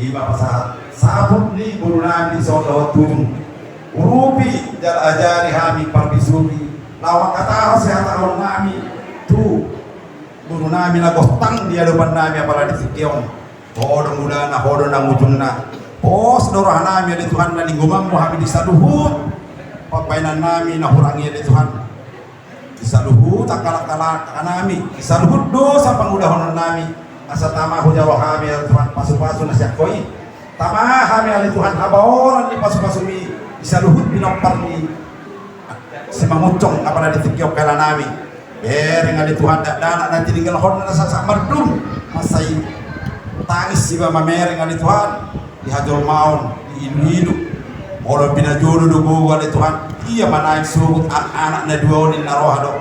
Ima pasahat sabut ni guru nabi sallallahu turun urupi jal ajari hami parbisubi lawak kata sehat alon nami tu guru nami nagostang dia depan nami apalagi sikion hodo muda na hodo na mujung na pos doroh nami ada Tuhan na ninggumam hami disaduhut papainan nami na hurangi ada Tuhan disaduhut akalak-kalak nami disaduhut dosa pangudahonan nami asa tama hujawa kami ya Tuhan pasu-pasu nasiak koi tama kami ya Tuhan habaoran di pasu-pasu mi bisa luhut binompar ni semangucong apalagi ditikiok kala nami bereng ada Tuhan dak danak nanti tinggal hon na sa mardum masai tangis siba mamereng ada Tuhan di hajol maun di hidup ora pinajodo do go ada Tuhan iya manaik sugut anak na dua ni naroha do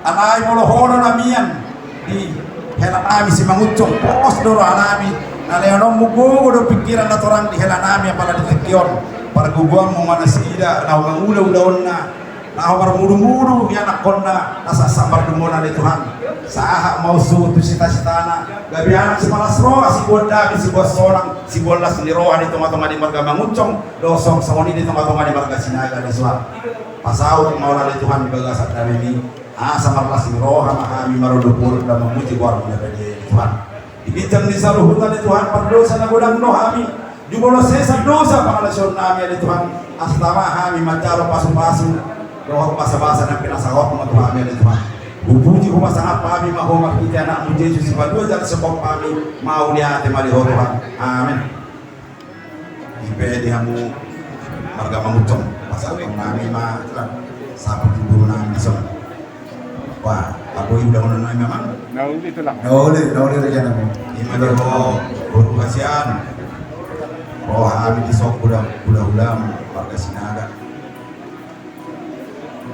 anai molo hono namian di hela nami si mangucong pos doro anami naleono mugo do pikiran na torang di hela nami apalagi ditikion para guguang mo manasida na mangula-ulaon na mar muru-muru ya nakonna nasa sambar dumona ni Tuhan saha mau sutu cita-citana gabi anak si malas roa si buat dami si buat sonang si bolas ni roa ni tong-tong di marga manguncong dosong sangoni di tong-tong di marga sinaga ni suat pasau maula ni Tuhan bagasat dami ni asa marlas ni roha mahami marudupur dan memuji warung dari Tuhan dibitang di saluhutan ni Tuhan perdosa na godang no hami jubolo sesa dosa pangalasyon nami ya Tuhan astama hami macalo pasu-pasu roh basa-basa na pinasahok mo Tuhan ya Tuhan bupuji ko masangap kami mahomar kita na mo Jesus si badua jan sebab kami mau niya ate maliho Tuhan amin ipedi hamu marga mangucong pasal kami ma sapu guru nami so wah aku udah ngono nami memang nauli itu lang nauli reja nami imade ho guru kasihan oh kami disok udah warga sinaga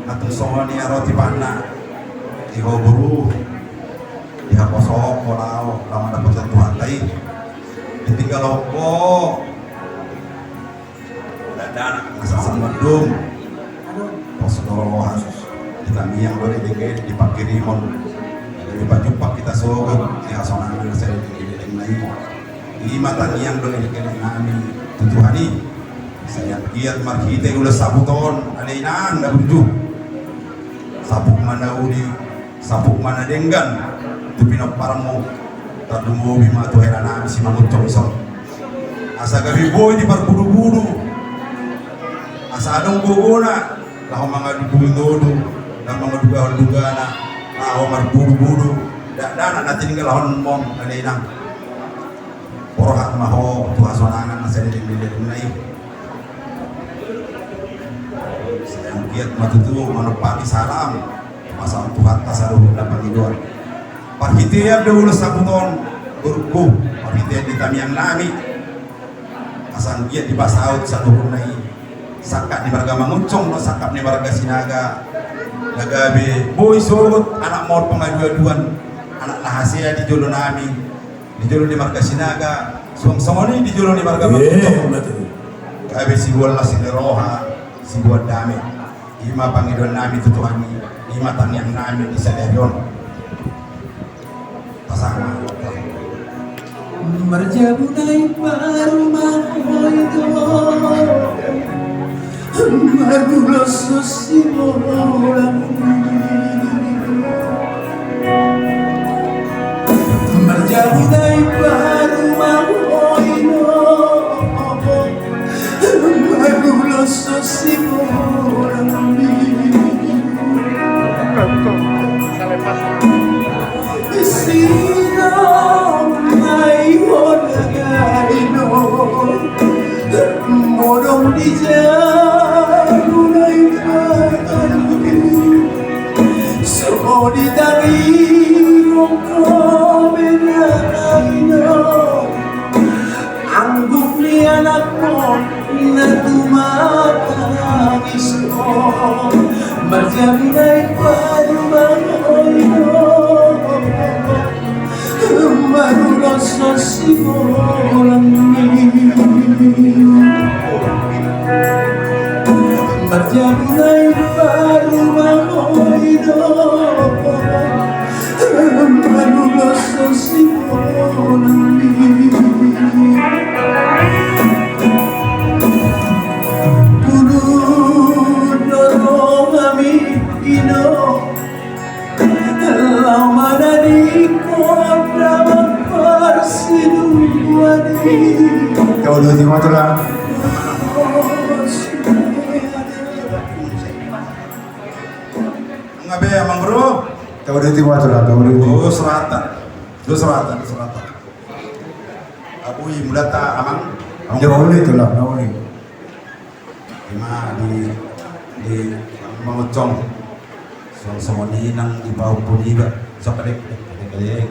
atung sohoni roti panna iho guru iha posok kolao lama dapat Tuhan lain ditinggal loko dan asal mendung pos dorohan kita miang boleh dipakai rimon lebih baju pak kita sogo iha sonang saya di lain lima taniang boleh dikenal nami tujuhani saya giat marhite ulah sabuton alainan dah buju sabuk mana udi sabuk mana denggan tu pinaparmo tadumo bima tu hera nami si mangucong iso asa gabi boy di parbudu-budu asa adong gogona laho mga dudu dan mga duga-dugana laho marbudu-budu dana natin galahon mong alainan porohat maho tuha sonangan na sa dilim-dilim na iyo sayang kiat matutuo manupati salam pasang tuhat tasaluhun na Panginoon parhitiyab na ulos sa buton burgo parhitiyab di tamiyang nami asang kiat di basaut sa luhun na iyo sakap ni marga manguncong no sakap ni marga sinaga nagabi boy surut anak mor pangaduaduan anak lahasya di jolo nami di jolo di marga sinaga suang-suang di jolo di marga manguncong kabe si bola si roha si buat dami ima Panginoon nami tutuhani ima tanyang nami di sadarion pasama marjabunay parumahoy magulos sa simulang marjabunay parumahoy magulos sa simulang sino may honagay no morong di dyan ulay katalugin so di tangirong kami nanay no ang bukli anak mo na tumatangis ko marjami na'y parumahoy no marulos sa simulang marjami na'y parumahoy no marulos sa simulang Kau dua timah tu lah. Ngabe Mang Bro? Kau dua timah tu lah. Kau dua timah. Oh seratan. Lu seratan. Aku mulata amang. Jauh ni tu lah. Jauh ni. Ima di mengucong. Sama ni nang di bawah pun juga. Sampai dek.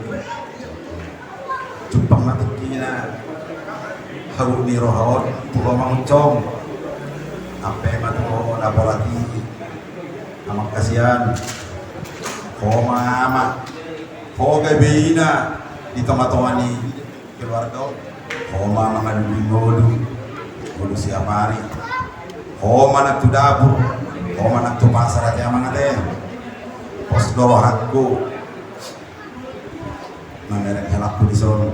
Jumpa mati kina. Haru ni rohot. Pulau mengucong. Sampai matu napolati. Amang kasihan. Mama, bina di tomatowani keluarga. Mama ngadu siap hari. Nak tu dapur. Nak tu pasar ati amang ate. Pos doro hakku. Namerek helakku di son.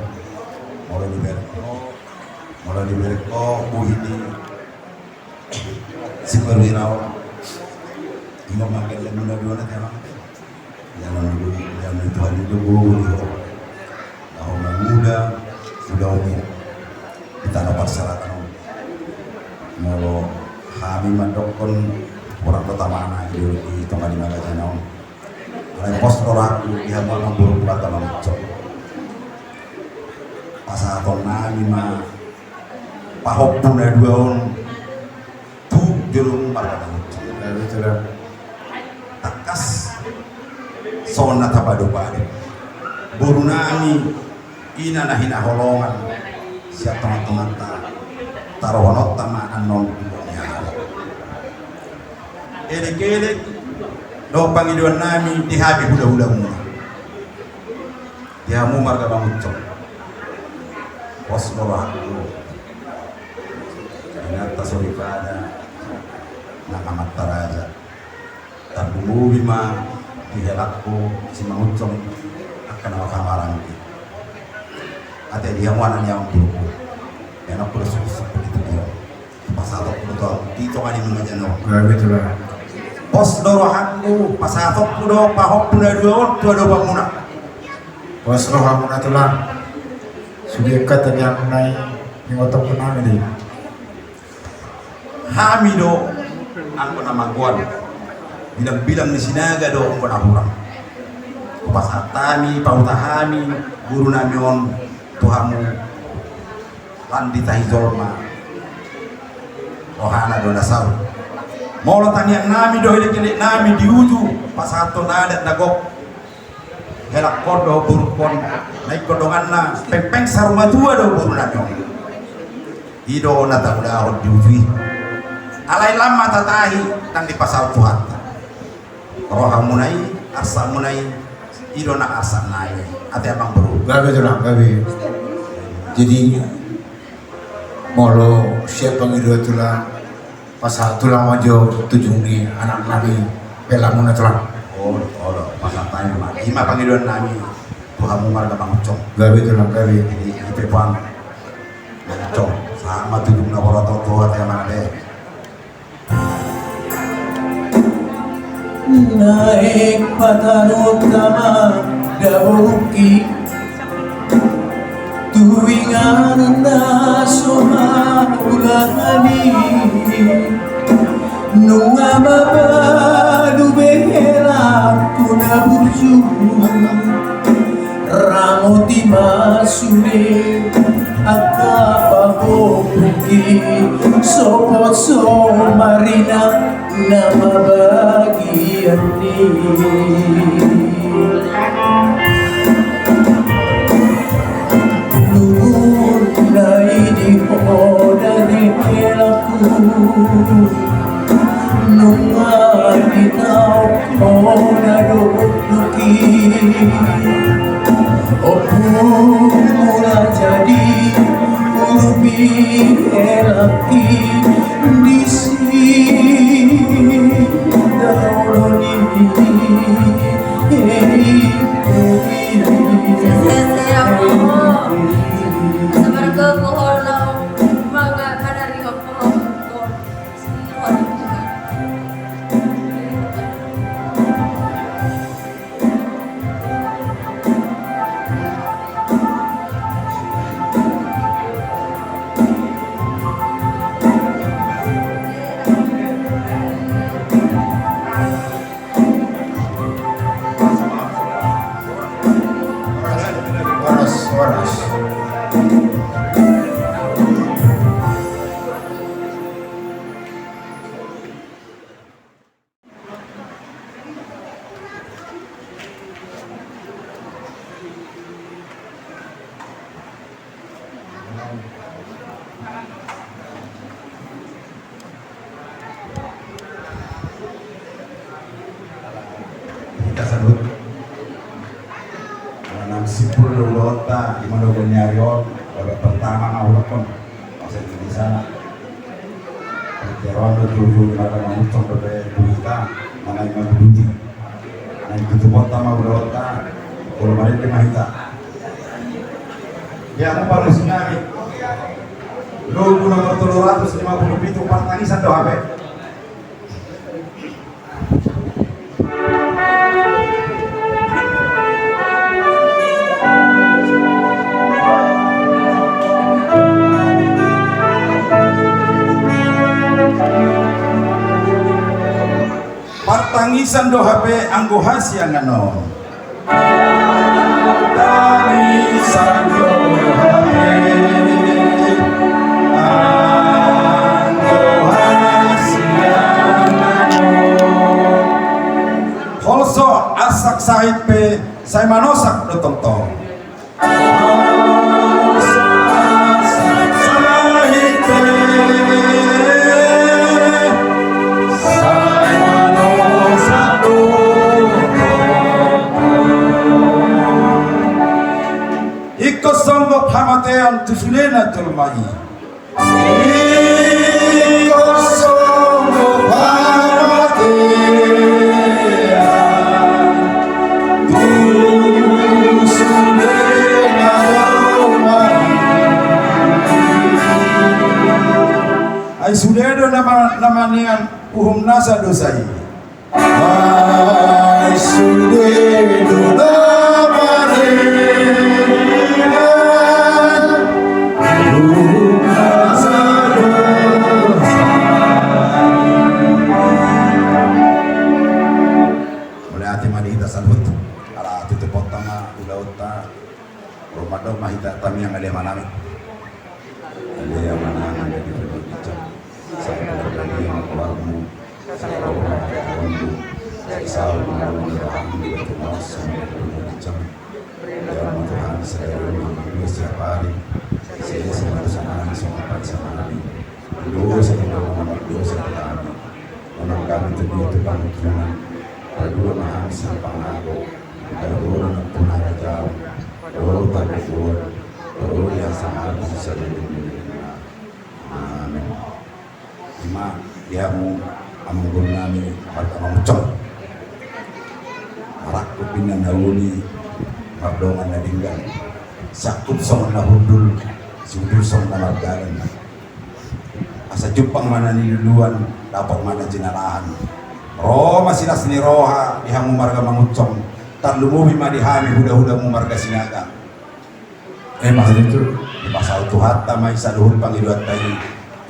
Mulai diberek buhini. Si perwirawan. Ino makan lemuna dua nanti amang ate. Jangan Tuhan itu boleh. Orang muda sudah umur kita dapat syaratan. Mau kami mendokon orang kota mana di tempat di mana jangan. Oleh pos orang dia mau memburu kata mencok. Pasal kona lima pahok pun ada dua on tu jurung marga mencok. Betul lah. Takas sona tabado pare burunami ina na hina holongan siap teman-teman tarowanot tama anon ya elek do pangiduan nami dihabi hula-hula muna dihamu marga banguncok pos doraku inata sorifada nakamat taraja tabungu bima dihelakku si mengucong akan awakamarang ate dia wana yang dulu yang aku udah seperti itu dia pasatok betul itu kan yang mengajano Betul lah. pos dorohanku pasatok kudo pahok puna dua do bangunan Pos roh kamu na tu lah. Sudah kata yang naik yang otak penang ni. hamido ang panamaguan bilang-bilang ni sinaga do ang panahurang pasatami pautahami guru nami on tuhamu landi tahizolma rohana do nasal molo tanyang nami do hilik nami diuju pasato nadat nagok helak kodo burukon naik kodongan na peng saruma tua do guru nami on ido nata udah diuji alai lama tatahi nang di pasal Tuhan rohamunai asamunai idona asanai ate abang bro Betul lah. Jadi molo siapa ngido tu lah. Pasal tu lah majo tujung ni anak nabi pelamun tu lah. oh pasal tanya mah ima pangidon nami Tuhanmu marga bangucong Betul lah. jadi ipepan bangucong sama tujung na warato tua ate amang ade Naik patanot kama dabuki tuwingan na sumahulani nung amabadu behela kuna burju ramoti masule akapahopuki sopot so marina nama bagian Nuhun na inihoda ni helaku Nunga bitaw ko na duduki Opung mula jadi ulubi helaki di sini dauloni Sebarga pohon mga kanari ko pohon ta di Mandogon Nyarion babak pertama ngawak pun masih di sana Teron tujuh pada mengucap berbeda kita mana yang menguji nah itu kota mau berota kalau mari lima kita yang baru tsunami logo nomor 357 Partangisan do HP Partangisan do HP anggo hasia ngano Partangisan do HP anggo hasia ngano Holso asak sahit pe saya manosak do tongtong Sombo pamatean tusulena tulmai Iko sombo pamatean tusulena tulmai Ay sudedo namanian uhum nasa dosai Ay sudedo namanian Ramadan mahita kami yang ada mana ada yang mana ada di berbicara saya berani yang keluarmu saya berani saya berani bertemu sama berbicara yang Tuhan saya berani setiap hari saya selalu sama hari dosa dosa kami orang kami itu Tuhan berdua mahal sampangago berdua punara jauh Oh, takut. Oh, yang sangat bisa didengar. Amin. Ima, dia mau ambil nami pada mengucap. Marak kupingan dahuli, mardongan na dinggan. Sakut sama nahudul, sudur sama namargalan. Asa jupang mana ni duluan, dapat mana jinalahan. Roma silas ni roha, dia mau marga mengucap. Tarlumuhi madihami huda-huda mumarga sinaga maksud itu di pasal tuhatta may saluhul pangiluat tayo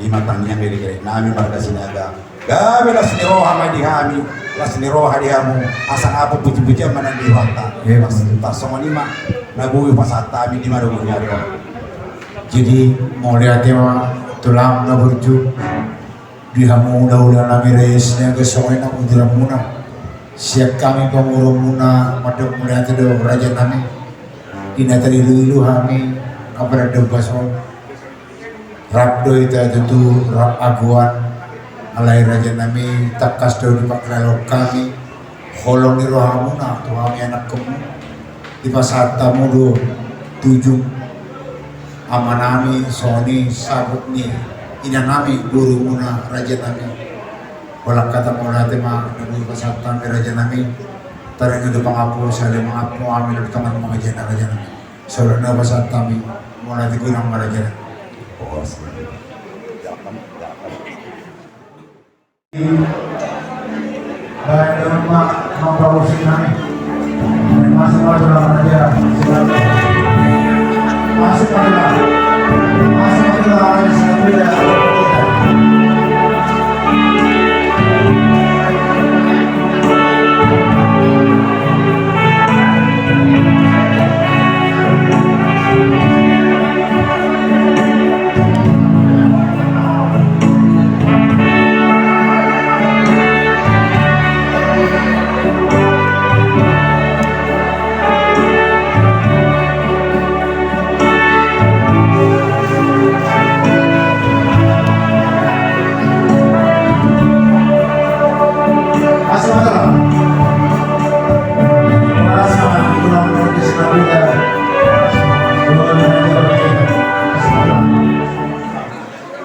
imatang niyang gili-gili nami marga sinaga gabi las niroha madihami las niroha dihamu asang apo puji-puji ang manandiwata maksud itu tasong lima nabuhi pasatami di Mandogon Nyarion jadi mau lihat tema tulang na burju dihamu udah nami reisnya kesoin aku tidak muna siap kami pemurung muna madok melihat do raja kami ina tadi dulu kami kabar do baso rap do itu rap aguan alai raja kami takas do di pakralo kami holong di rohamuna tu kami anak kamu di pasar tamu do 7 amanami soni sabut ni ina kami guru muna raja kami walau kata mau nanti mah nunggu kesatuan raja nami tarik itu pengapu saya mengapu ambil teman mengajar raja nami saudara pasat kami mau nanti gurang raja baik rumah memproduksi kami masing-masing raja masing-masing raja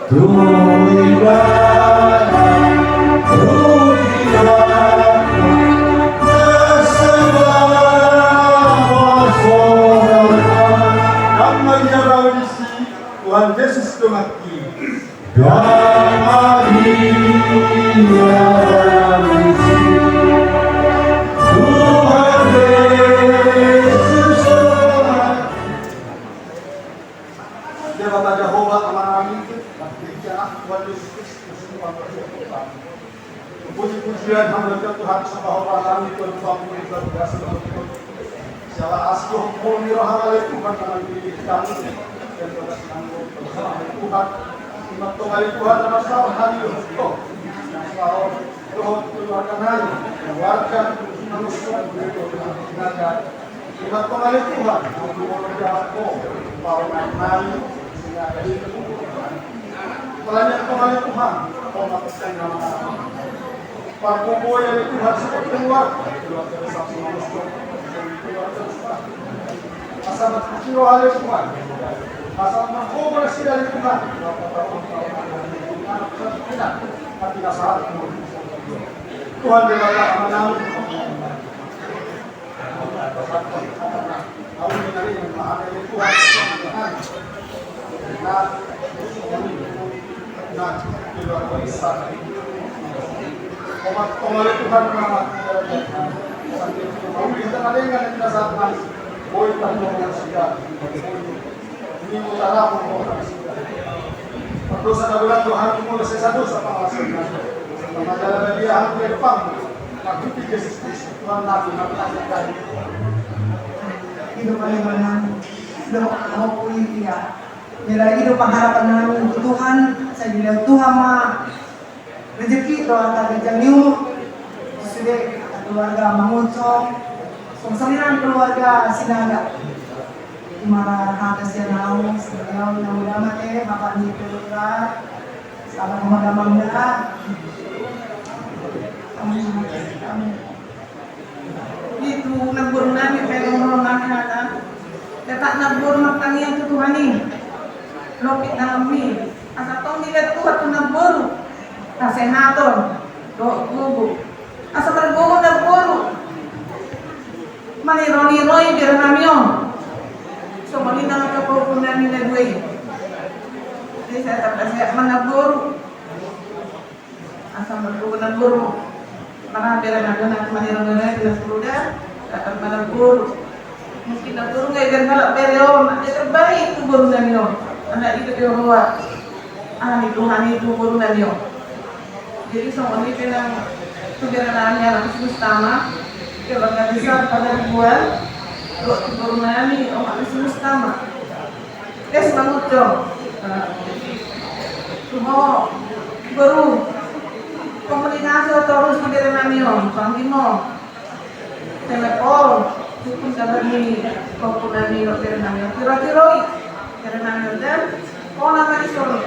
Tuhan Yesus dumaki. Dewa Jehovah aman-aman itu, Tuhan Yesus Kristus, puji-pujian hamba Tuhan Subhanahu kami Tuhan Bapa Tuhan berasa Tuhan. Siapa asli murni rohani Tuhan dalam diri kami dan bersama Tuhan. Iman Tuhan Tuhan dalam salah hari Tuhan. Tuhan keluarga kami, keluarga manusia Tuhan. Iman Tuhan Tuhan, Tuhan jahat Tuhan, bahwa kami pelayan Tuhan Tuhan, Tuhan nama para kubu yang Tuhan sebut keluar saksi manusia, asal berkiro oleh Tuhan, asal berkomunikasi dari Tuhan, hati nasahat Tuhan berkata amanah, kami mencari memahami Tuhan, nah, keluarga besar. Kemarin Tuhan mengamat kita ada yang kita saatkan boleh tanggung sudah ini utara mengolah berdosa dalam Tuhan mulai sesadu sama maksudnya sama jalan dia aku ke depan aku Yesus Kristus Tuhan Nabi Nabi hidup bagaimana hidup mau pulih dia nilai hidup harapan namin Tuhan saya bilang Tuhan mah rezeki doa tadi jamiu sudah keluarga mengucap salinan keluarga sinaga marah hati senau sejauh nama bapak ni keluarga sahabat pemadamnya itu nabur nami pengen nami ada letak nabur makan yang Tuhan ini lopit nami asal tong dilihat Tuhan tu nabur kasehaton do gugu asa bergogo na guru mani roni biar namio so mani na kapupunan ni na duwe jadi saya tak saya mana guru asa bergogo na guru mana biar namio mani roni na suruda akan mana guru mungkin na guru ngai dan halak beliau ada terbaik tu guru namio anak itu dia bawa ahli Tuhan itu guru namio. Jadi semua ini bilang kebenarannya harus utama keluarga besar pada ribuan turunan ini orang harus utama des mangucap semua baru komunikasi terus kebenarannya panggimo telepon hukum dari komunikasi kebenarannya kira-kira dan oh nama disuruh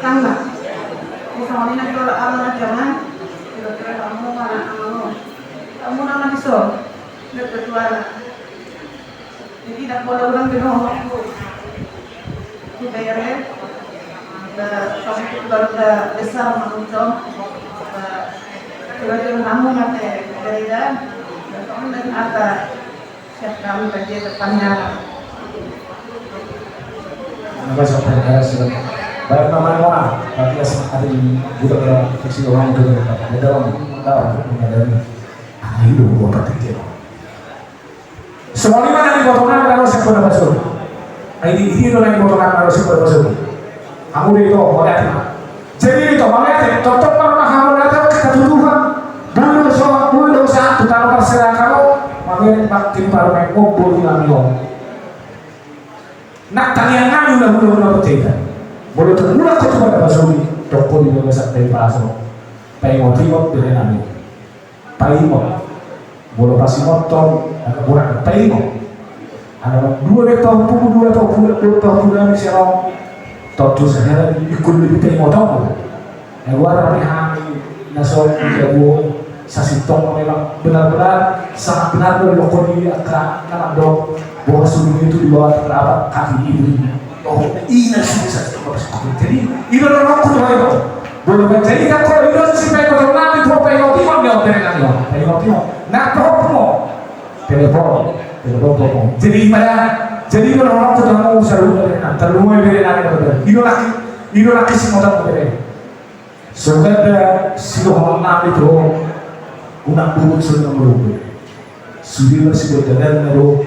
tangga sama ini nanti kalau anak jangan kira-kira kamu nama disol dekat suara jadi tidak boleh orang bilang bayarnya kamu keluarga besar manusia kira-kira kamu nanti dari dan kamu dan ada siap kami bagi depannya Terima kasih. Baik nama orang, tapi hari budak orang fiksi orang itu ada orang tahu ada hidup buat praktik. Semua ini mana di potongan kalau sekolah basuh. Ini lagi potongan kalau sekolah basuh. Kamu itu melihat. Jadi itu melihat, tetap pernah kamu lihat ketuduhan. Dulu soal dulu saat kita perserah kamu, makanya makin baru mengumpul dengan kamu. Nak tanya kamu udah betul. Boleh termula kau cuma dapat suri, toko di bawah sampai pasok, pengen timot dengan kami, paimot, boleh pasti motor, ada kurang paimot, ada dua tahun kami serong, tujuh saya lagi ikut lebih paimot tahu, negara kami nasol jago, sasitong memang benar-benar sangat benar berlokon di akan dong, bahwa suri itu di bawah terapat kaki ibu. Oh, ini sudah jadi berorok kudu itu. Bulu jadi kan kalau itu sih pengen nabi tuh pengen timon dia pengen yo. Pengen timon. Nak promo. Telepon. Jadi pada jadi berorok kudu mau seru dengan terlalu beri lagi. Itu lagi sih mau beri. Saudara siapa nabi tuh unang buruk sudah merubah. Sudah masih berjalan lalu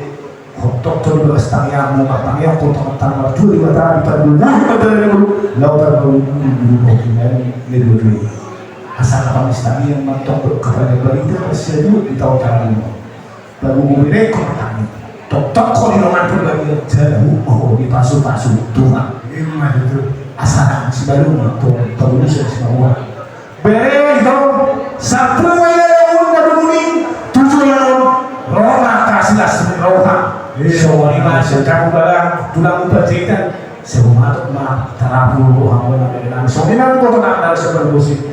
hotok tu beras tangiang muka tangiang potong tangan tu di mata di padu nah pada dulu lawan dulu hokinan ni dulu asal apa misteri yang mantok kepada berita tersedia di tahu tangan baru mereka bertanya tok kau di rumah tu lagi jauh di pasu Tuhan asal si baru tahu sudah semua beri itu satu yang udah tujuh yang rohana kasih rohana Sewari masih kamu barang tulang bercerita seumat mak terapu hamil dengan soalnya aku tuh nak dari sebuah musik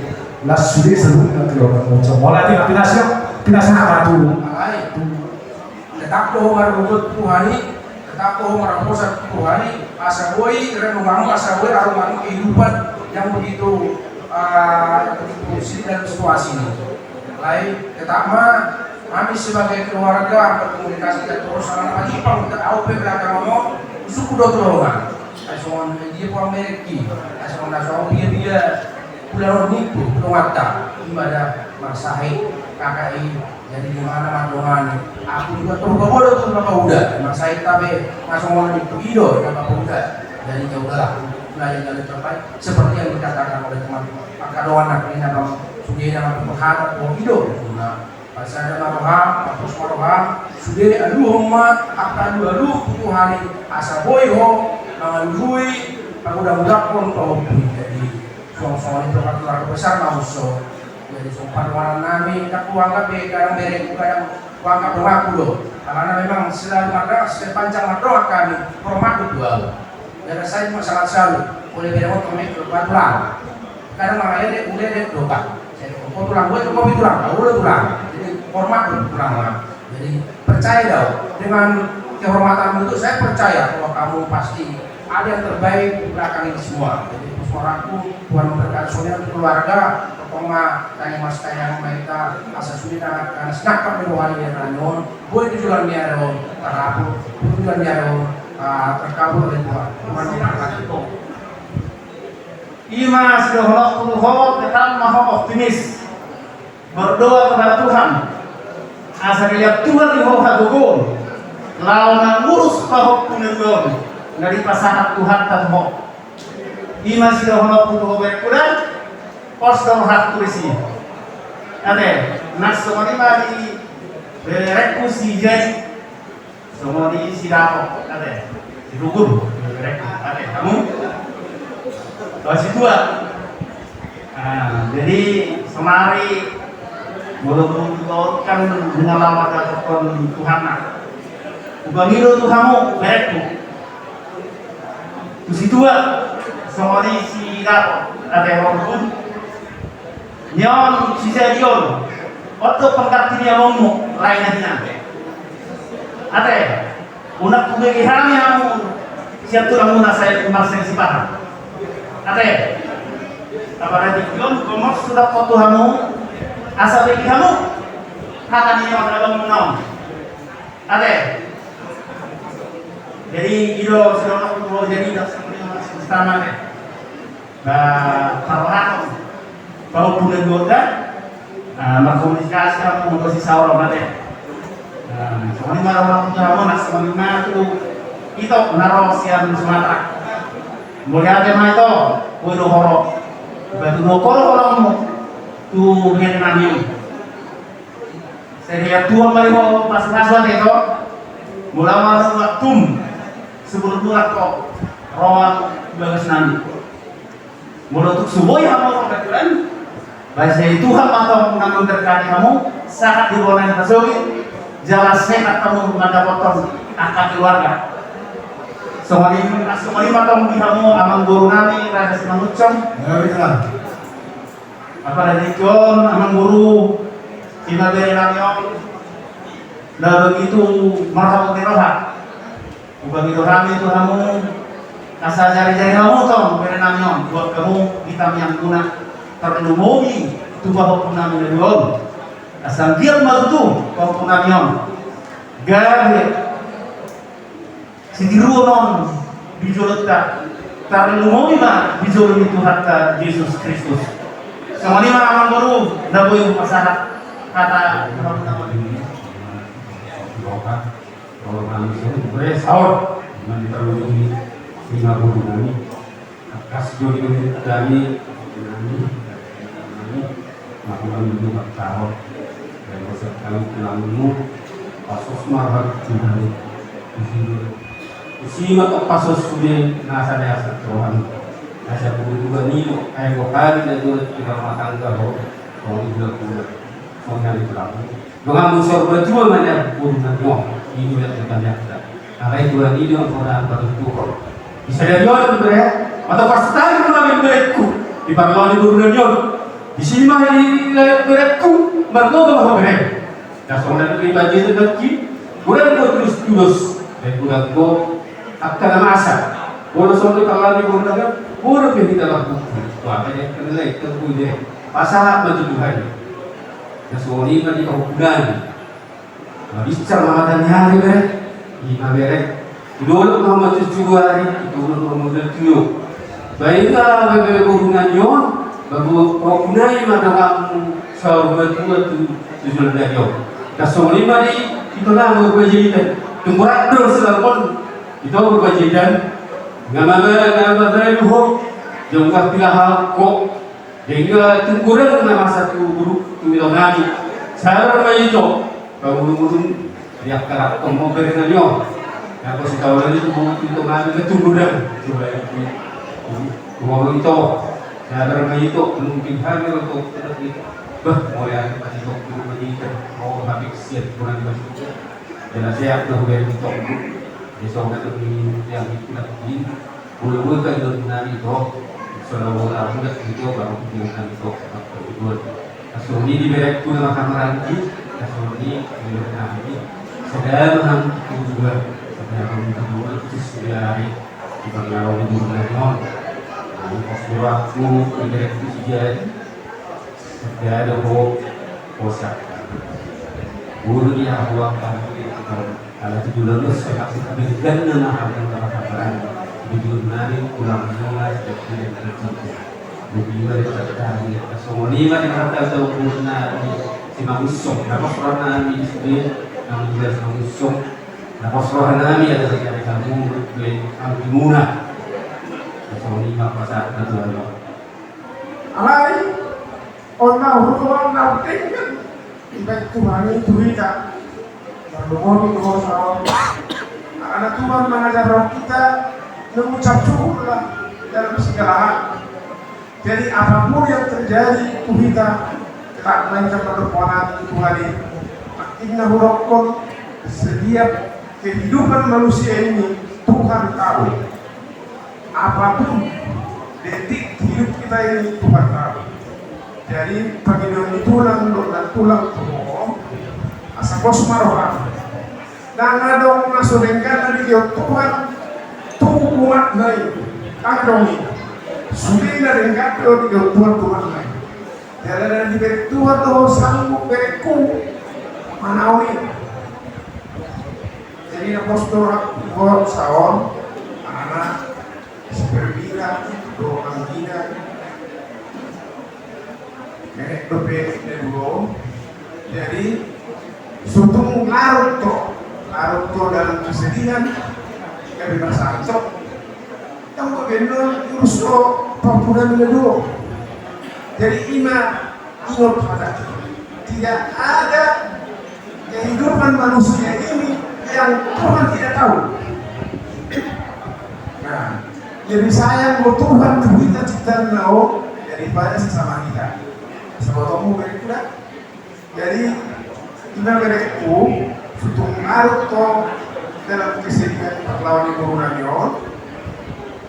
las sudah seru nanti orang macam mulai tidak pinasnya apa tuh tetap tuh orang buat Tuhani tetap tuh orang pusat Tuhani asa boy renungan asa boy arungan kehidupan yang begitu sulit dan situasi ini lain tetap kami sebagai keluarga berkomunikasi dan terus sama Jepang kita tahu belakang ngomong suku doang asal dia pun mereki asal nasau dia pulau nipu penuata ibadah masahi KKI jadi di mana mandohan aku juga terus bodoh tuh bapak udah masahi tapi masuk nipu ido bapak udah jadi ya udahlah belajar dari terbaik seperti yang dikatakan oleh teman Pak Kadoan ini nama sudah nama pembahasan ido Pasal ada maroham, hapus maroham, sudah aduh umat, akan aduh putu hari asa boyo, nangan lui, aku udah pun kau jadi suang-suang itu keluarga besar mauso, jadi sumpan warna nami, tak kuanggap kadang berek, kadang kuanggap doaku loh, karena memang selalu ada sepanjang doa kami hormat dua, dan saya sangat selalu oleh berewot kami kebetulan, kadang makanya udah doa. Kau tulang gue, kau tulang, kau udah tulang. Jadi hormat tulang. Jadi percaya dong dengan kehormatan itu saya percaya kalau kamu pasti ada yang terbaik di belakang ini semua. Jadi suaraku Tuhan memberkati saudara keluarga, ketoma tanya mas tanya mereka asal sudah karena senakap di bawah dia ranyon, boleh dijual dia dong, terapu, dijual dia dong, terkabul dari Tuhan. Tuhan memberkati itu. Ima sudah holok tetap maha optimis berdoa kepada Tuhan asal lihat Tuhan di bawah gugul lawan ngurus bahwa punenggon dari pasangan Tuhan tanpa Ima sudah holok berkuda pos dohat tulisi ade nas semua di berekusi jadi semua di sidako ade di gugul ade kamu kedua, jadi semari meluruskan dengan lama datang Tuhan. Ubangiru Tuhanmu berekmu. Terus dua, semari si dapat ada orang pun. Nyon si jadion, waktu pengkat dia ngomong lainnya. Ada, unak kubegi kami yang siap tulang muna saya kemarin si paham. Ate, apa lagi? Yon, komos sudah kau Tuhanmu, asal bagi kamu, kata dia pada kamu menang. Ate, jadi itu sudah kau jadi dah semuanya istana ni. Nah, taruhan, kau punya goda, berkomunikasi kamu untuk si saudara ate. Semuanya marah Tuhanmu, nak semuanya tu itu naruh siang Sumatera. Mulai ada itu, kudu horok. Batu nokol orang tu hen nami. Saya tuan mari mau pas nasuan itu, mulai malu waktum sebelum tuan kok rawan bagus nami. Mulai untuk subuh yang mau kebetulan, bahasa Tuhan atau mengambil terkait kamu saat di bawah yang tersebut, jelas sehat kamu menghadap potong akad keluarga. Semua matang di kamu amang guru nami rasa senang ucap. Apa dari John amang guru kita dari namiong. Dah begitu marhab diroha. Begitu kami itu kamu asal jari-jari kamu tong dari namiong buat kamu kami yang guna terlumomi tubuh punami leluon asal dia malutu kau punamion gawe sidiruon bijolota terlumomi ma bijolmi Tuhan ta Yesus Kristus sama lima aman baru daboy masalah kata nama ini kalau manusia boleh sahur dengan diterlungi 50 nani kas jodi dari nani makanan itu sahur dan sekali pulangmu pasos marah dari usimat pasos sudah nasa desa Tuhan nasa juga nih kayak lokal dan juga tidak makan kalau juga punya mengenai pelaku dengan musuh berjuang banyak urusan ini yang kita lihat. Nah, itu ini yang orang bertutur. Bisa dari orang beraya atau pasti orang berekku di parlemen gubernur. Di sini mah di berekku berdoa bahwa berek. Dan soalnya itu bagi itu lagi, bukan terus dan bukan akan masa. Bukan soalnya parlemen gubernur, bukan kita lakukan. Wah, banyak kenal terpuji. Pasal baju Tuhan. Dan soalnya ini kehukuman. Bicara Ramadan hari berek, lima berek. Dulu Muhammad tujuh hari, dulu Muhammad tujuh. Baiklah, bagaimana hubungan yon, baru hubungan madam sahabat dua tujuh dari yon. Kasih lima di itu lah berkewajiban. Tungguan terus selapun itu berkewajiban. Ngambil luho, jangan pilih kok. Hingga tungguan nama satu guru tujuh nani. Saya ramai itu. Bangun-bangun dia karak mau berenangnya. Aku si kawan itu ngambil keturunan. Coba itu, ngomong itu, saya bermain itu mungkin hamil untuk mau yang masih waktu menjadi mau habis siap kurang masuk. Dan saya dah beri itu, besok itu yang itu lagi, bulu-bulu kan itu nari itu, selama orang muda itu baru kita itu berdua. Asal ini diberi tu nama kamar lagi. Kasih ini sedang kedua itu sudah hari di bangau di Burung Ini waktu direksi sudah ada posak guru dia buat kalau 7 lulus saya kasih berikan nama yang terkabaran di nari pulang mulai dari bagaimana terjadi semua lima di kata tahu nari si mangusong, napos roh namin isbin, ang Diyos mangusong, napos roh namin at sa kaya kamu ang timuna. So, lima pasat na doon. Alay, on hurufan na tingin, ibig Tuhan itu kita, berdoa ko sa anak Tuhan mengajar kita mengucap syukurlah dalam segala hal. Jadi apapun yang terjadi kita tak mainkan perponan Tuhan ini. Inna hurufkan setiap kehidupan manusia ini Tuhan tahu. Apapun detik hidup kita ini Tuhan tahu. Jadi paginoon ni tulang dan tulang tubuh asa bos marohan. Dan adong masulengkan dari Tuhan tubuh nai adong ini. Sudah dari kata Tuhan Tuhan nai. Dari diberi Tuhan lo sanggup beriku manawi. Jadi apostol Paul saon anak seberbila doang tidak nenek bebek dulu. Jadi sutung larut to dalam kesedihan kami bersantok. Yang bebenol urus to papunan dulu. Jadi ingat pada tidak ada kehidupan manusia ini yang Tuhan tidak tahu. Nah, jadi sayang buat Tuhan kita ciptaan mau daripada sesama kita. Sebotongmu berikulah. Jadi kita beriku sutung arut to dalam kesedihan perlawan ibu Namion.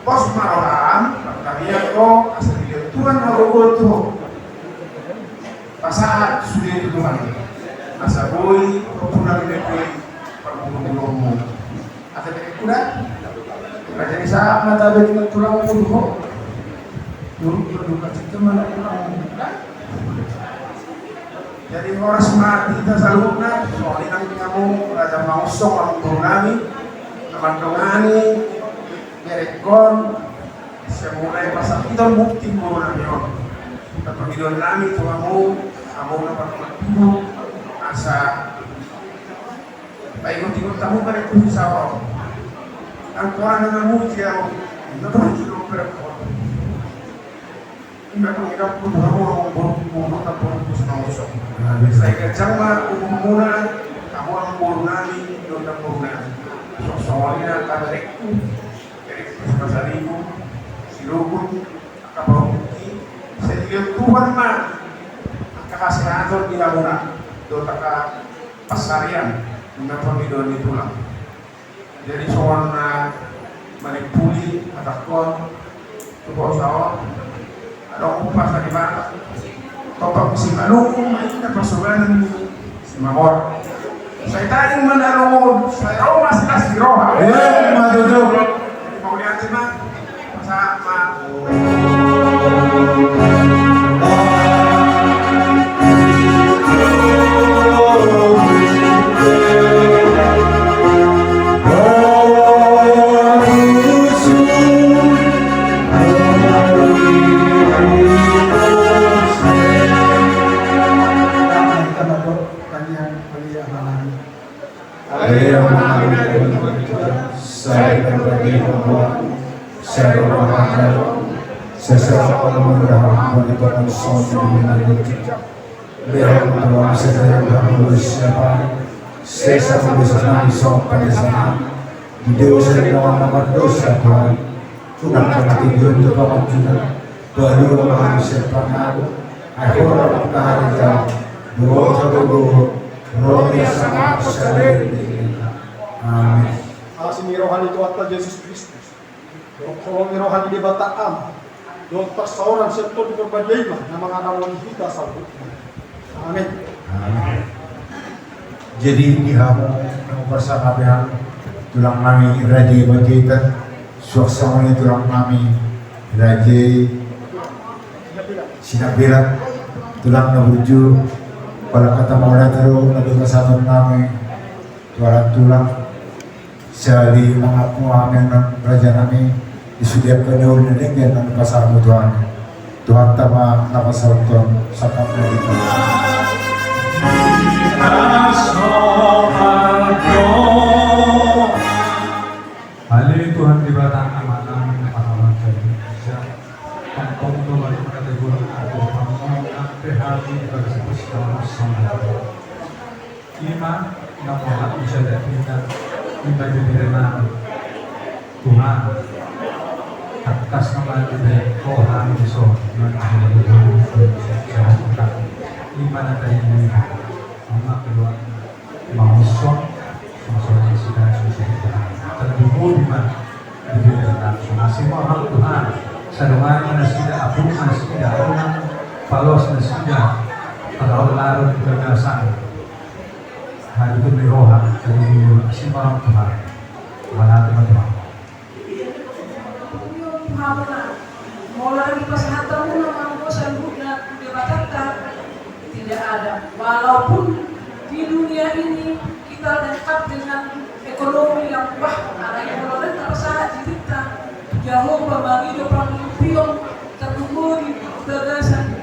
Pos marohan, kalian kok asal dia Tuhan mau to. Pasahat sudah itu Tuhan. Asa boy, popular ini boy, perburumu. Asa beriku dah. Raja Isa mata beriku tulang puluh. turut berduka cita melakukan jadi horas mati kita salutna soalnya kami kamu raja mausok orang turun kami teman-temani merekon semulai pasal kita bukti guru nami pemilihan kami itu kamu dapat menunggu asa baik ikut tamu pada itu sawah ang orang yang kamu jauh itu tuh berapa enggak mengira pun kamu mau tak pun mausok saya kecam mah umumnya kamu orang guru nami donda guru nami soalnya ada rekku dari pasal ibu silukun kapal bukti saya juga Tuhan mah kakasihatan di Lamunan dota ka pasarian dengan pemidon itulah jadi soalnya manipuli atakon tubuh sawah ada upas tadi mana topak musim alung mainnya pasuganan si Mamor saya tadi menarung saya romas kasih roha Maduduk. jadi mau lihat sih mah sama Amin. Asin rohani itu atas Yesus Kristus. Kalau rohani di Bataan, dokter seorang sektor di Kerbajaiman, nama anak kita sambut. Amin. Amin. Jadi dihamu bersama dengan tulang nami Raja Bajitan, suasana tulang nami Raja Sinabirat, tulang nabuju, pada kata Maulana Tero, nabi kesatuan nami, tulang sehari mengaku amin Raja nami disediakan oleh dengan dan pasar Tuhan. Tuhan tama nama sauton sakap nabi Hali Tuhan di batang amat namin na pangalan Indonesia. Ang pangtuloy ng kategory ako pangmunang pehati bersebut dalam sama. Iman na mga isa dahilan iba diberikan Tuhan. Atas nama dari Tuhan Yesus yang menjadi iman ada ini. Anak kedua mausok masalah sudah terhubung di mana diberikan masih mahal Tuhan sedangkan mana sudah abu mana sudah orang palos mana sudah kalau larut bergasan hari itu meroha jadi masih mahal Tuhan mana teman-teman Mulai kesehatan memang sambutnya dibatalkan tidak ada walaupun di dunia ini kita dekat dengan ekonomi yang ada yang mulai terasa cerita jauh berbagi depan pion tertunggu di gagasan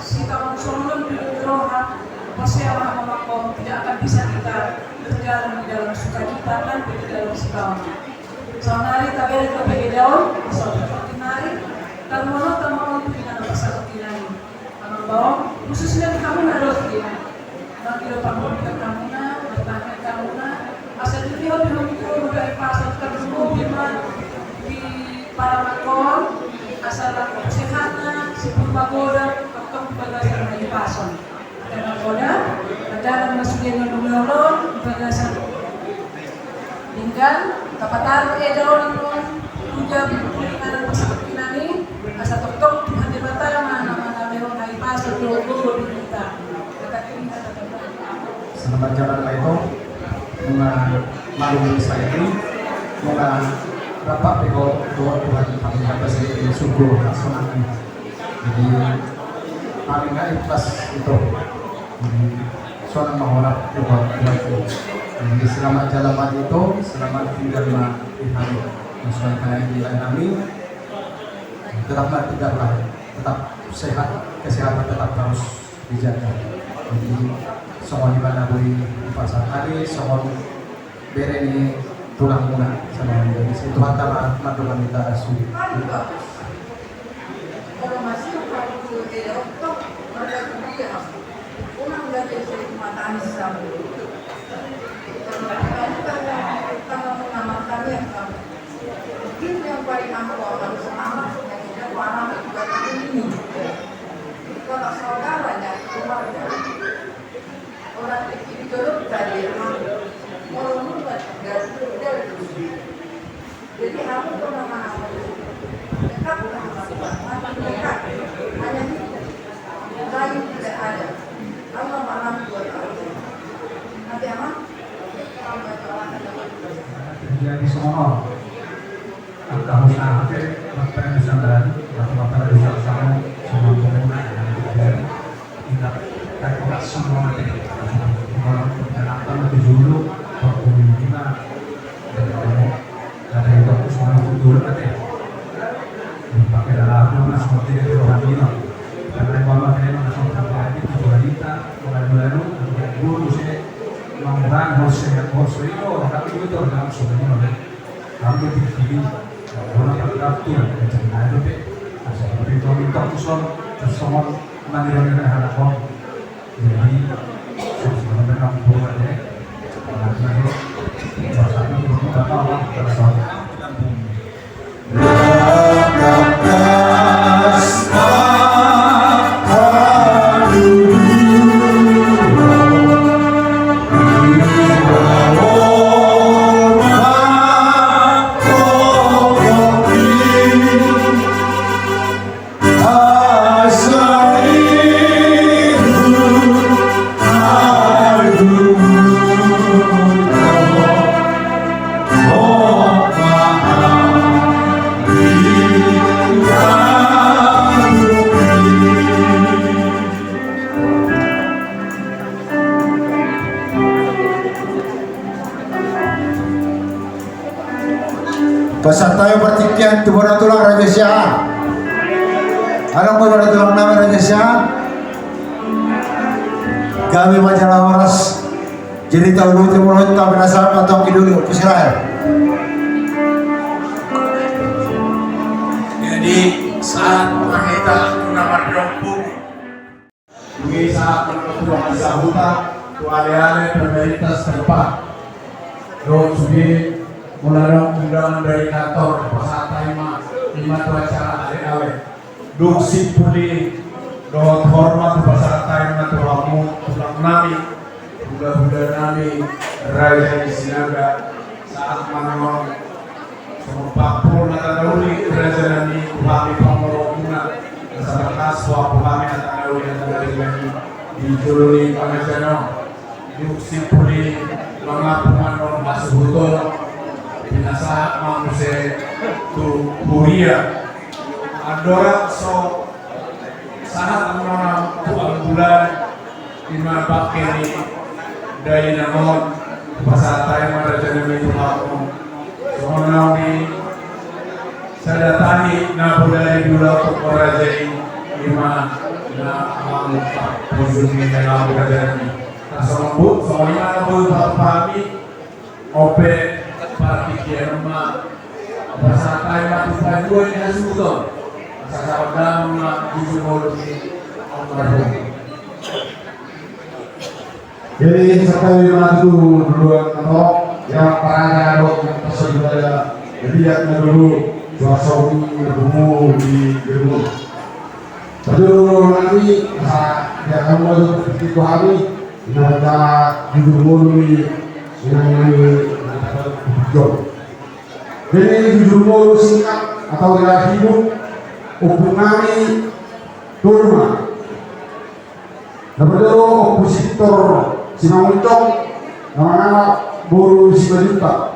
si kawan solon di rohan pasti Allah memakom tidak akan bisa kita berjalan di dalam sukacita dan di dalam sekawan soalnya kita beri daun soalnya nari dan mau dengan pasal tinari kalau bawang khususnya kamu harus dia nanti depan kita kamu bertanya kamu asal dilihat dengan itu dari pasal tertentu di para makon asal kesehatan sipun pagoda atau bagasan dari pasal dan pagoda dalam masuknya dengan ulon bagasan tinggal kapatan daun puja penanganan pasal kinani asal tok Tuhan di batara mana memang dari pasal dulu kita Selamat jalan itu malu saya ini Bapak Bego Tuhan kami atas sungguh senang Jadi kami nggak ikhlas untuk seorang mengharap buat itu. Jadi selamat jalan itu, selamat tinggal di kami. Sesuai nilai kami, tetap sehat, kesehatan tetap harus dijaga. Jadi semua di mana boleh di pasar hari, semua bereni tulang muda sama menjadi itu antara madukan kita sulit. Kalau masih kalau tidak untuk mereka dia, orang dari mata Islam. Kalau nama kami yang kami, mungkin yang paling aku akan semangat yang tidak parah buat ini. Kalau saudaranya keluarga, orang ini dulu tadi orang lupa dari jadi aku pernah mana dekat bukan dekat hanya lain tidak ada Allah malam buat aku nanti aman Jadi semua angka usaha apa yang bisa dari bapak-bapak dari sama semua pemuda dan tidak tidak semua nanti dan apa lebih dulu berkomunikasi dari kamu dari itu semua dulu nanti pakai dalam rumah seperti itu rohani karena bapak kalian langsung terjadi itu wanita mulai guru sih mengurangi harus itu tapi itu dalam sebenarnya kami begini orang berdaftar dengan itu deh seperti itu minta usul semua mandiri harapan jadi sebenarnya kamu buat deh karena itu bahasanya itu apa tersoal Peserta yang pertikian tubuh tulang Raja Syah. Alam tubuh tulang nama Raja Syah. Kami majalah waras. Jadi tahu dulu mulut kami nasab atau kidul Israel. Jadi saat kita menamar dompu, ini saat menentukan sahuta, tuale-ale pemerintah setempat. Dong sudah melarang undangan dari kantor pasar Taima lima acara ale-ale. Dong simpuli, dong hormat pasar Taima tuhamu tulang nami, budak-budak nami, raja di sinaga saat menolak. Papua natanauli raja nami kami pamorokuna sama kaswa kami natanauli natanauli di joloni pangajano di simpuli mga pumano masuhuto pinasa mamuse tu Korea adora so sangat mengenal tuan bulan di mana bakeri dari namon pasar Taima raja nami tuhamu Soalnya saya datangi na budaya dulu untuk merajai lima na amal posisi yang aku kajari. Nasambut soalnya aku berpahami ope parti kierma bahasa Taima tupai dua ini asuton. Saya dalam jujur molusi almarhum. Jadi sampai maju duluan atau yang parahnya dok yang pasal budaya lihatnya dulu suasana berumur di gedung. Betul nanti yang kamu mau itu kami mereka jujur mulu yang job. Jadi jujur mulu singkat atau gaya hidup hukum kami turun. Betul opositor sinauncong nama buru si Bajuta,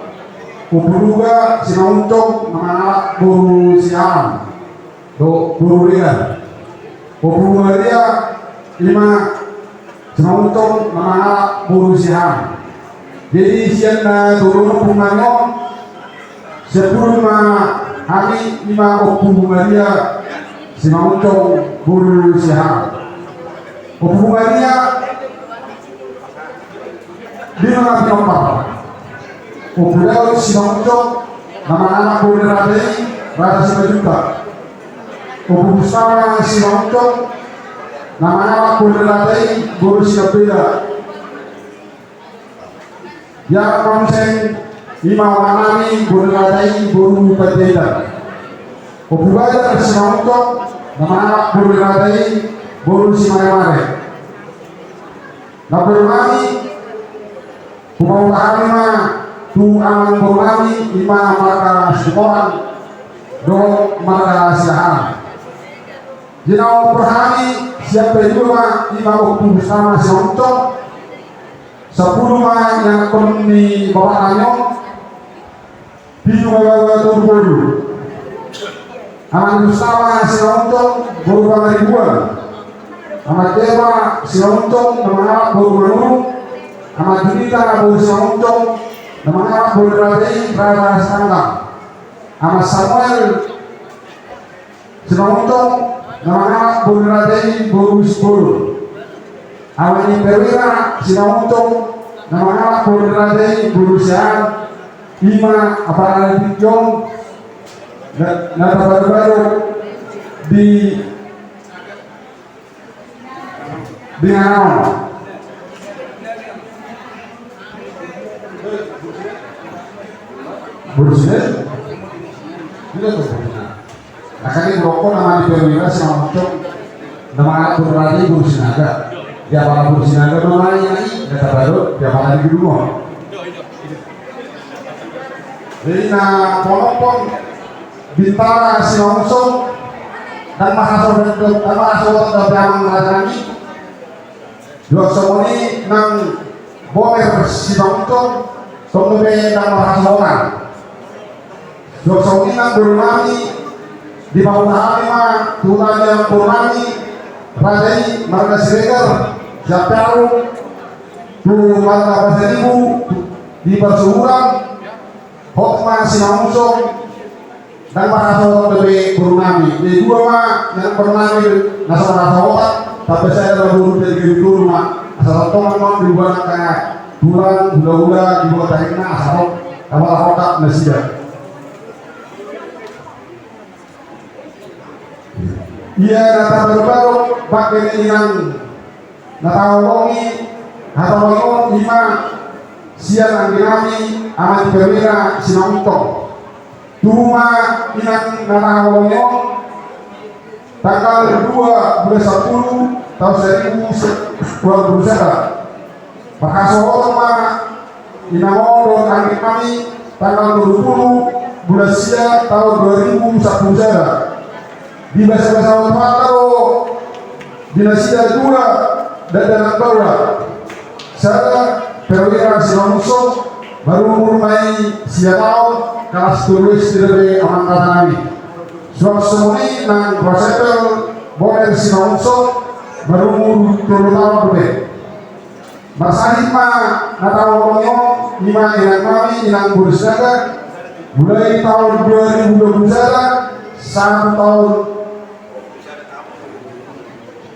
Kupuruga si Nauncong, nama buru si Alam, do buru dia. Obumaria lima Senongtong nama buru siang. Jadi siang na turun pumanyo sepuluh hari lima Obumaria Senongtong buru siang. Obumaria di mana pinopal. Obumaria Senongtong nama buru radai rada sibajuta. Obumaria Senongtong nama Kudradai Guru Sinapeda yang konseng lima wanani Kudradai Guru Padeda Obubaya Sinongtong nama Kudradai Guru Simayamare Nabermani Pumawahana tu aman Burmani lima maka sekoran do maka siahan Jinau perhani siapa juga lima waktu bersama Senongtong 10 yang kon ni bapak nanyong binu bawa turbulu aman bersama Senongtong baru kamar ribuan amat dewa Senongtong nama baru menurut amat junita baru Senongtong nama baru radai rada setanggang amat Samuel Senongtong nama Bunradei Borus Buru awani perwira Senongtong nama Bunradei Borusian lima aparat Jong na baru di Bingaon Borusian akhirnya rokok nama di perwira Senongtong nama anak Bunradei Borusinaga dia para Borusinaga namanya ini kata baru dia para di rumah jadi na polopong Bintara Senongtong dan mahasiswa yang lagi dua semoni nang boer Senongtong tongbe dan mahasiswa dua semoni nang bermani di bawah lima tunanya Purnami Radai Marga Siregar Japaru tu Marga Pasaribu di Persuhuran Hokma Senongtong dan Mahasiswa dari Purnami di dua yang Purnami nasabah tapi saya adalah guru dari guru asal teman dibuat kayak bulan hula-hula dibuat tahikna asal awal hotak nasihat. Ia data baru-baru pakai yang natawongi atau lima siang kami amat perwira Senongtong tuma inang natawongi tanggal 2 bulan 10 tahun 2021 Makassar ma inamong kami tanggal 20 bulan siang tahun 2021 di bahasa-bahasa Mataro dinasida dua dan dalam bawah saya perwira Senongtong baru mulai siap tahun kelas tulis dari angkatan kami suap semuni dan prosepel boer Senongtong baru turun tahun berbeda masahid ma natawang lima inang kami inang Borusiaga mulai tahun 2021 1 tahun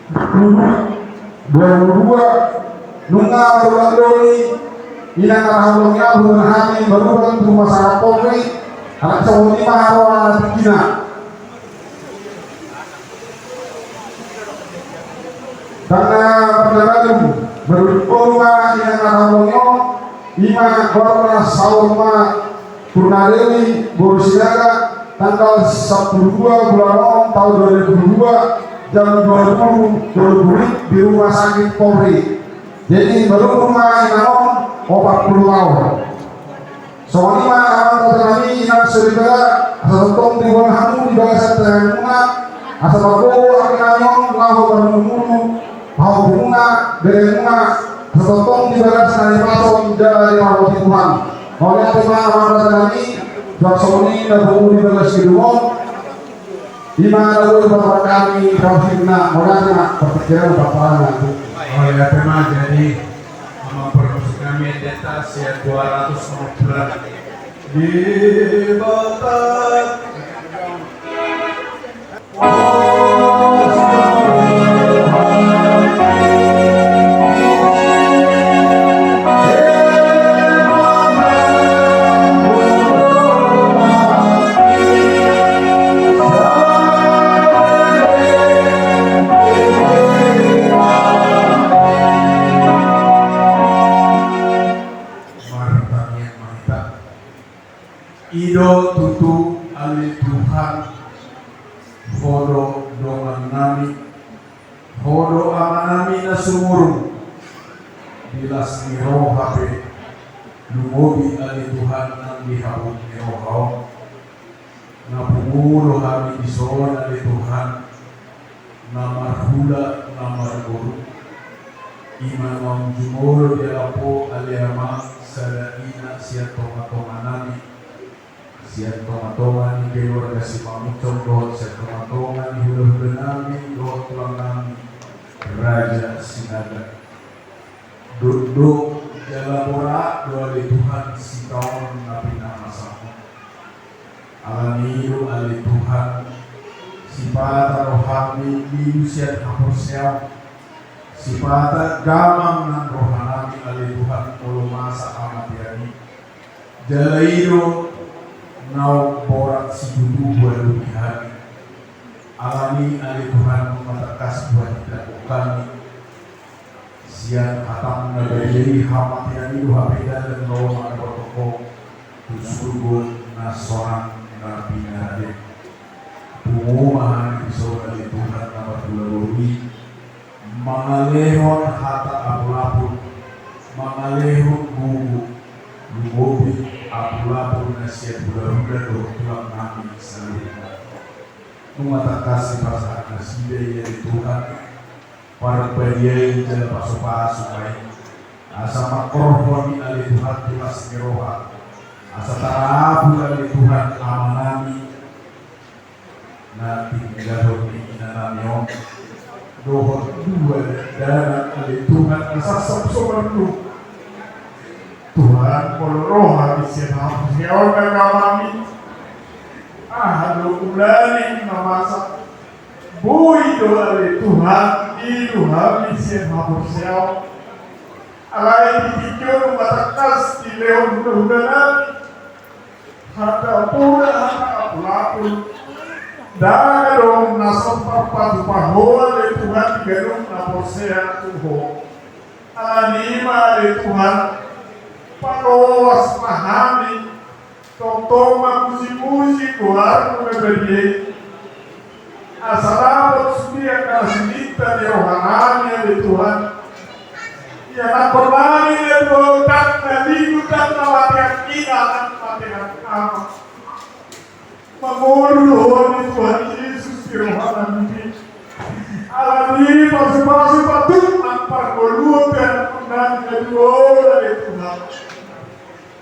2022 nunga berlandoni inang kahulungnya bulan hati baru kan masalah Polri anak cowok lima orang Cina karena perjalanan berpuluh inang kahulungnya lima korban sauma Purnadewi Borusiaga tanggal 12 bulan tahun 2002 jam 20 di rumah sakit Polri jadi baru rumah yang 40 tahun soalnya anak kami ingat serigala asal tong di bawah hamu di bawah satu asal bago akinanyong lahu bermumunu mau bunga bermunga asal tong di bawah sekali pasok dari mawati Tuhan oleh apa anak kami Jaksoni dan bungu di bawah sedumon Di mana lalu bapak kami kau hina morana pekerjaan bapak nanti. Oh ya memang jadi memperluas kami data 200 bulan Di batas Ido tutu ali Tuhan hodo dongan nami hodo amanami na sumurung bilas ni roh hape lumobi ali Tuhan nang dihabut ni roh na pumulo kami ison ali Tuhan na marhula na marguru imamang jumuro di apo ali ama salaina siya tonga nami siya tonga ni keluarga si Pamucong doon siya tonga ni hula-hula namin doon tulang namin Raja Sinaga duduk jalabora doa di Tuhan si kawan na pinakasamu alamiru ali Tuhan si pata rohani liu siya kapusyaw si pata gamang ng rohanami ali Tuhan ulumasa amat yani jalairu nau borak si dudu baru dihari alami ali Tuhan matakas buat kita kami siang hatam nagayari hamat yani duhapeda dan lawan protokol tusurgun nasoran nabi nade pumumahan iso ali Tuhan nama tularuri mangalehon hata abulapun mangalehon gugu lubobi Abdullah nasihat budak-budak doh tulang nami seluruhnya. Mengatakan kasih pasangan nasihat yang Tuhan para pembeli jalan pasu-pasu baik. Asa makroh di alih Tuhan tulas miroha. Asa tarabu alih Tuhan amanami. Nanti tinggal di inanamion. Dohor dua dan alih Tuhan asa sabsoban lu. Tuhan roh habis yang orang kami ulani masa bui doa Tuhan itu habis yang habis alai dipikir matakas di leon udanan hata pura hata pelapun darong nasab papa pahoa le Tuhan gerung naposea tuho anima le Tuhan panowas pahami totoma musi-musi keluar memberi asalamat sudia kasinita di rohananya di Tuhan ya nak berlari di Tuhan nalibutan nawatian inanan matian ama mengurus di Tuhan Yesus di rohananya alami pasti patut nampar golungan dan kedua dari Tuhan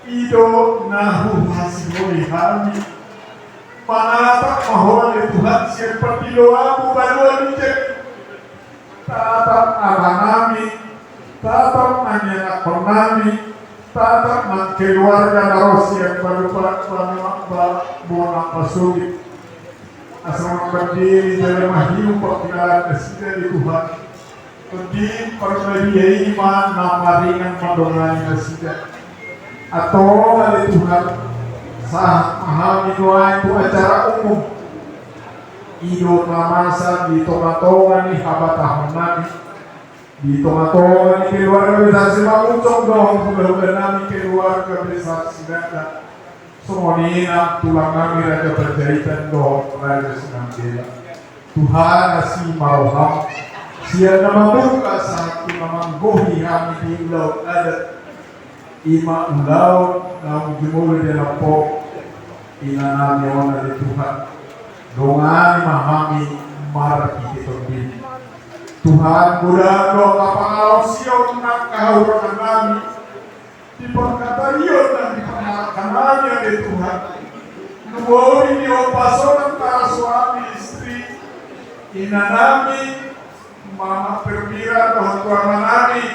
Ido nahu hasiloi hami panata mahole Tuhan seperti doamu baru dicek tatap amanami tatap anak konami tatap keluarga narosi yang baru bonang masuki asal berdiri dalam hidup perkiraan kesida di Tuhan berdiri perkiraan iman namaringan mandongan kesida atau dari Tuhan saat memahami doa itu acara umum hidup masa di tonga-tonga nih habat nami di tonga-tonga nih keluarga besar si Pamucong dong mudah-mudahan nami keluarga besar si Dada semuanya tulang kami raja berjahitan dong raja Sinambela Tuhan nasi maroham siapa nama buka saat nama gohi kami di laut adat ima ulau na ujumul de lapo inanami ona de Tuhan dongani mahami mar kitobin Tuhan bulan do kapangalaw siyon ng kahawuran namin di pagkatariyon ng ipangalakan namin de Tuhan Nubori ni o paso ng para suami istri ina nami, Mama Permira, Tuhan tua nami,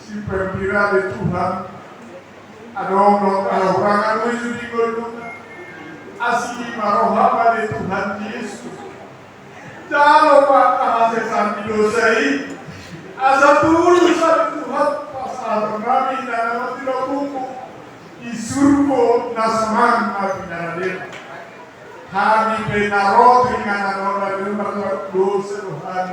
si Permira de Tuhan, ada orang anu itu di golongan, asli marohaba de Tuhan Yesus. Jangan lupa kehasil di dosa ini, asa tulisan Tuhan pasal kami dalam tidak buku di surga nasaman kami dalam kami benarot dengan orang yang berdosa Tuhan.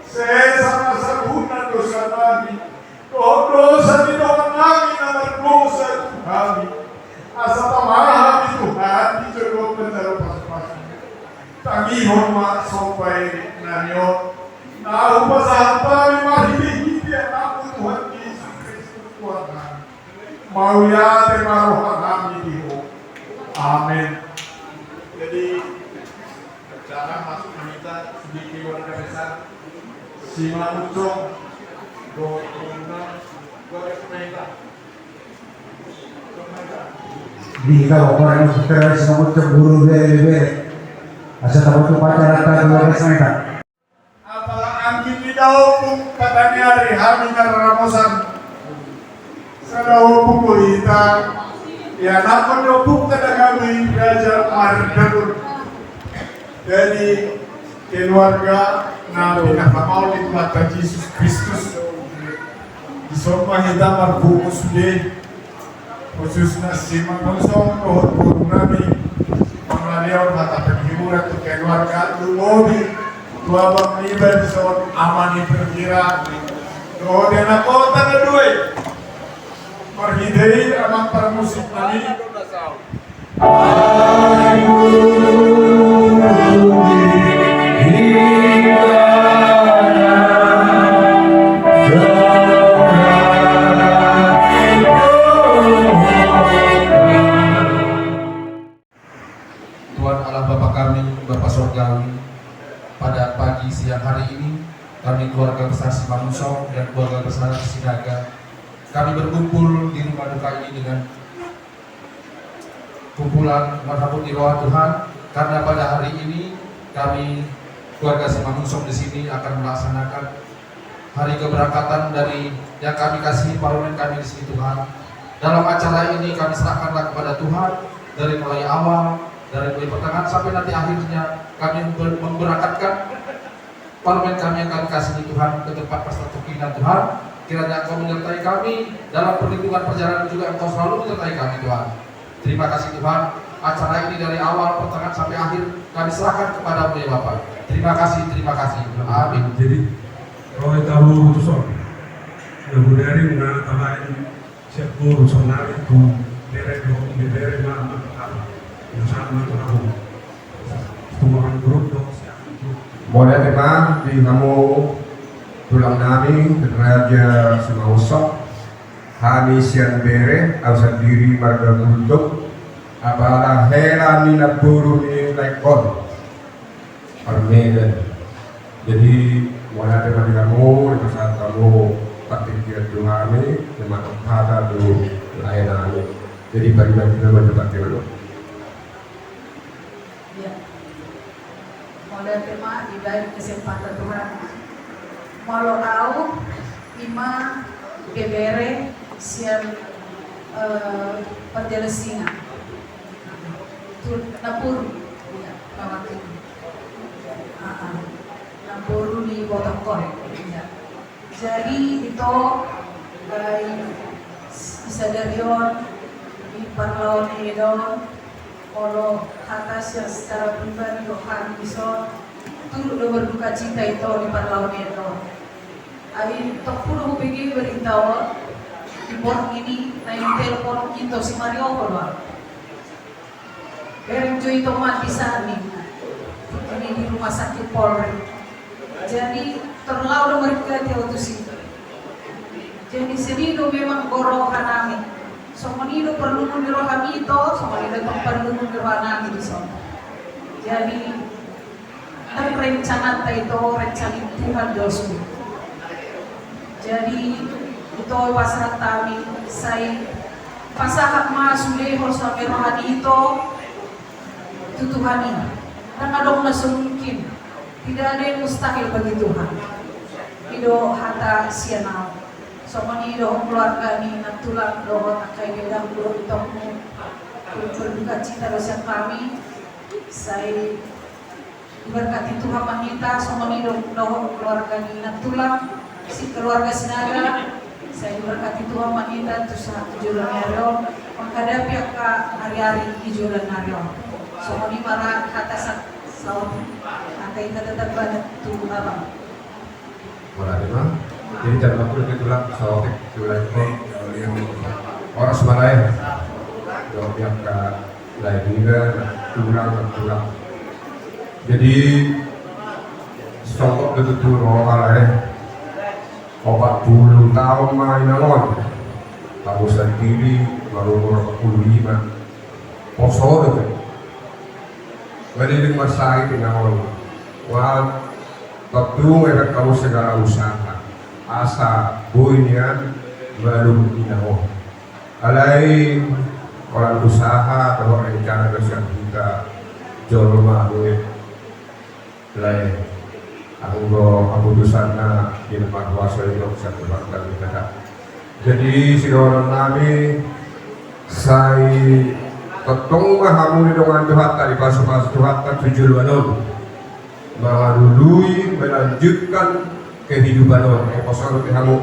Saya sama sabuna dosa kami, dosa di dalam kami nama dosa kami. Asa tamahami Tuhan di surga benar pas-pas. Tangi hormat sampai nanyo. Nah, pasal mari hidup aku Tuhan Yesus Kristus Tuhan. Mau ya temaroh kami diho. Amin. Jadi cara masuk meminta sedikit warga besar. Sima ucok doa warga pemerintah. Jika orang yang sudah semut cemburu bere asal tahu pacaran tak dua kesana. Apalah angin di daun katanya hari hari Ramosan. Sada hubung kita ya nakon hubung kada kami belajar mardabur. Jadi keluarga nabi mau di Tuhan Yesus Kristus. Di semua kita marbuku sudah khususnya si manusia roh burung nabi mengalir mata penghiburan untuk keluarga mobil tua bang ibadah seorang amani perkira roh dan aku tanda dua perhidai amang permusik nabi pada pagi siang hari ini kami keluarga besar Simanusong dan keluarga besar Sinaga kami berkumpul di rumah duka ini dengan kumpulan marhabut iroha Tuhan karena pada hari ini kami keluarga Simanusong di sini akan melaksanakan hari keberangkatan dari yang kami kasih parlemen kami di sini Tuhan. Dalam acara ini kami serahkanlah kepada Tuhan dari mulai awal dari pertengahan sampai nanti akhirnya kami memberangkatkan parlemen kami yang kami kasih di Tuhan ke tempat persetujuan Tuhan. Kiranya Engkau menyertai kami dalam perlindungan perjalanan juga Engkau selalu menyertai kami Tuhan. Terima kasih Tuhan. Acara ini dari awal pertengahan sampai akhir kami serahkan kepada-Mu ya Bapak. Terima kasih, terima kasih. Amin. Jadi kalau tahu utusan yang budari mengatakan siap guru sonari itu dari mana boleh tema di kamu tulang nami raja Simanusong Hani sian bere ausat diri marga gunduk apalah hela mina buru ni lekon Armedan. Jadi boleh tema di kamu itu saat kamu takdir dia tulangami termasuk pada dulu layanannya. Jadi bagaimana kita mencoba dulu. Oleh tema diberi kesempatan Tuhan malu tahu ima bebere sian perjelasingan napur ya kawat napur di Botongkor ya. Jadi itu bisa darion di parlawan edon kalau atas yang secara pribadi Yohan bisa turut berduka cita itu di parlawan itu. Akhir terpuluh pergi beritahu di borong ini, naik telepon kita si Mario keluar. Bereng cuy itu mati saat ini di rumah sakit Polri. Jadi terlalu mereka waktu situ. Jadi senido memang gorohan kami. Somonido perlu mengiru kami itu, somonido perlu mengiru kami di sana. Jadi rencana itu rencana Tuhan Yesus. Jadi itu pasal kami saya pasahak masuk sampai rohani itu Tuhan ini. Dan ada mungkin Tidak ada yang mustahil bagi Tuhan. Ido hata sianau. Somoni ido keluarga ni natulang dohot akai bedang buruk tokmu. Berduka cita dosa kami. Saya berkati Tuhan manita somoni ido dohot keluarga ni natulang si keluarga sinaga. Saya berkati Tuhan manita tusa tujuan naryo. Menghadapi hari-hari tujuan naryo. Somoni marah hata sawah akai tetap banyak tubuh abang. Wala dimang. Jadi jangan aku lebih tulang sawah tulang itu yang orang semalaya. Jauh yang ke lain juga tulang. Jadi sokok betul orang obat 40 tahun main ngon. Aku sendiri baru umur 45. Poso itu. Jadi masa itu ngon. Wah, tentu mereka kamu segala usaha. Asa buinya baru inaho. Alai orang usaha atau rencana besar kita jauh malu. Alai aku dosana di tempat kuasa itu satu bangsa kita. Jadi si orang kami saya ketong mahamu di dengan Tuhan tadi pas Tuhan tujuh luanon mengalului melanjutkan kehidupan orang. Kosong itu kamu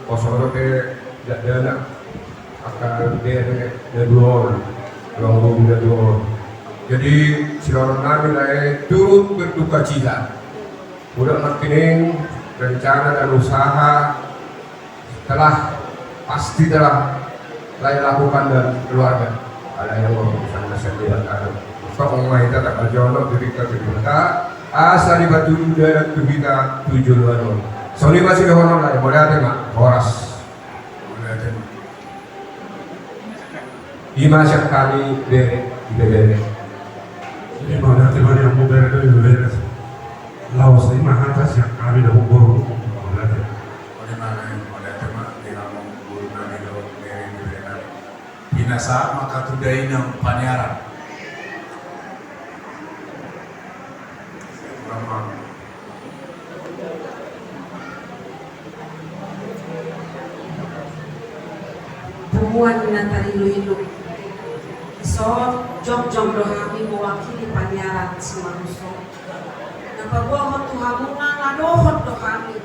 kosong itu dana akan dia dua orang. Jadi si orang kami lah turut berduka cita. Udah makin rencana dan usaha pasti telah lakukan dan keluarga. Ada yang berusaha sendiri kan. Soalnya kita tak berjodoh diri kita. Asa di batu udara tu kita tujuh luar. Soni masih ada orang lain. Boleh ada mak? Horas. Boleh ada mak. Ima siap kali bere. Jadi mana tiba yang mau bere. Laos ini mah atas yang kami dah buru. Boleh ada. Oleh mana yang boleh ada mak? Dia mau buru nami dah bere. Binasa maka tudai nang paniaran. Pumuan minatari luilu. So jom dohami mewakili panyaran si manusia. Napabuah Tuhamuna ngadohot dohami.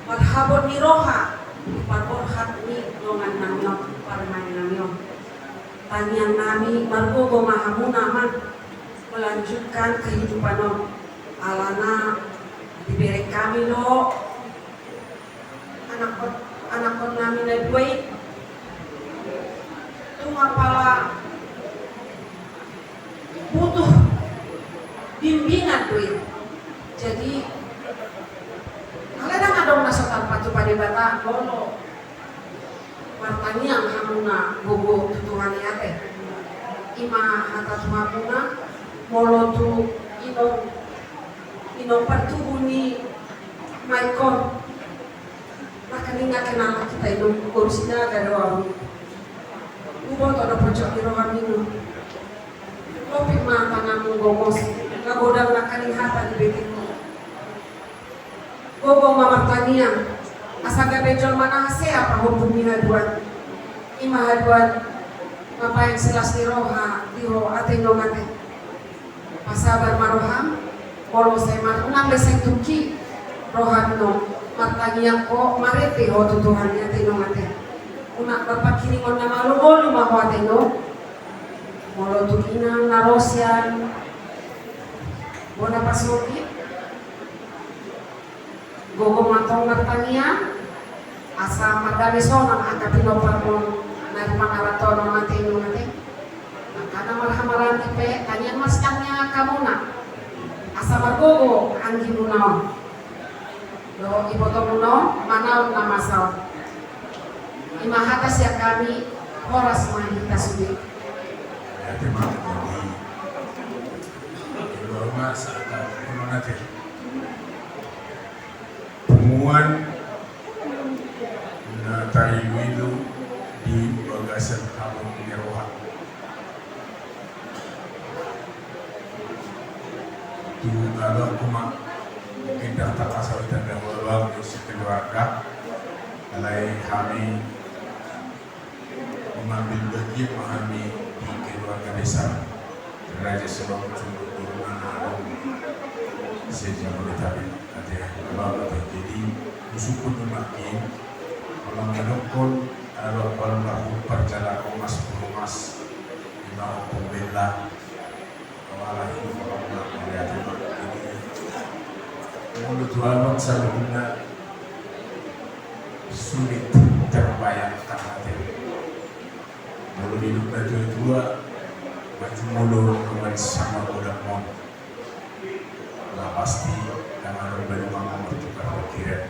Marhabon ni roha. Parborhat ni nongan namyong parmain namyong. Tanyang nami margogo mahamuna man melanjutkan kehidupan non. Alana diberi kami lo anak nami na duit itu ngapala butuh bimbingan duit. Jadi kadang ada nasa tanpa tu pada bata lolo martani yang hamuna bobo tutuhan yate ima hata hamuna molo tu ino pertubuni maikon makaninga kenal kita ino kursinya ada doang ubon tono pojok di rohan ino lopi mata namu gomos ngagodang nakaning hata di betiko gogong mamartanian asaga bejol mana hase apa hubungi haduan ima haduan apa yang selas di roha diho ate ngomate pasabar maroham kalau saya unang besek tuki rohan no martanian ko marete ho tutuhannya tino mate una bapak kini on na malu mahwa tino molo tukina narosian bona pasoki gogo matong martanian asa madame sonang akapino parmon na mangaratono mate no mate karena marhamaran tipe kanya masnya kamuna asa margogo anggi munaon do iboto munaon manaon na masaw imahata siya kami oras mahita sudi Ya terima kasih. Rumah saat kuno nanti temuan na tayo itu di bagasan kamu ngeroha. lalu aku mungkin daftar kasawitan dan walau di keluarga alai kami mengambil bagian memahami di keluarga besar Raja Sebab Guru Anak sejak Jabodetabek ada kalau jadi bersyukur makin kalau menokon kalau perjalanan emas emas mau pembela kawalah itu kalau melihat ini menurut Tuhan sebetulnya sulit terbayangkan hati kalau hidup dua baju mulu kembali sama udah mau nggak pasti dan harus balik mama bertukar pikiran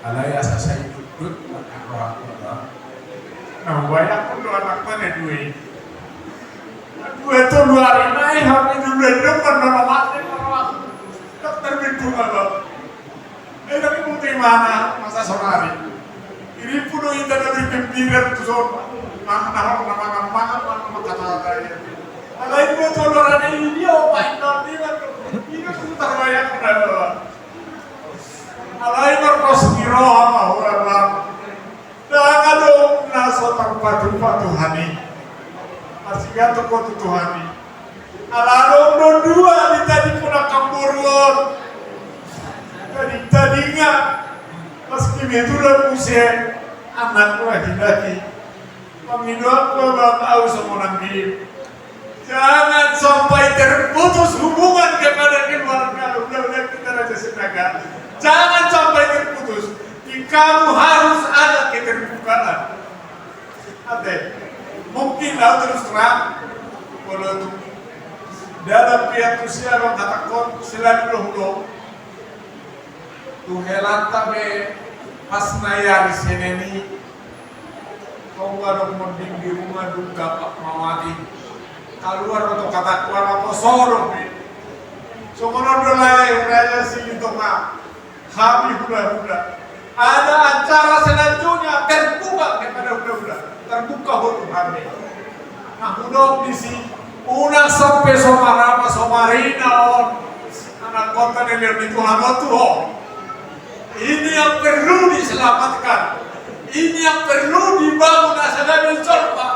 alai asa saya ikut makan roh aku nah banyak pun anak mana duit itu luar ini hari dulu depan nama mati dokter bintu apa tapi putih mana masa sonari ini pun itu dari pimpinan tu so nama kata kalau itu tu luar ini apa ini ini tu terbayang dah alai berkosmiro apa orang dah ada naso terpadu Tuhani masih gantung kau Tuhani alarm dua di tadi pernah kamburun tadinya meski itu dah usia anak lagi penghidupan kau tahu semua nanti jangan sampai terputus hubungan kepada keluarga udah kita raja senaga jangan sampai terputus kamu harus ada keterbukaan ada mungkin tahu terus terang kalau dalam pihak usia orang katakan selalu dulu tuh helat tabe pas nayari seneni kau ada mending di rumah duka pak mawati keluar atau kata keluar atau sorong semua dolai raja sini tengah kami hula ada acara selanjutnya terbuka kepada hula terbuka hukum kami nah udah di sini una sampai somarama somarina anak kota nelir di Tuhan Tuhan ini yang perlu diselamatkan ini yang perlu dibangun asal mencoba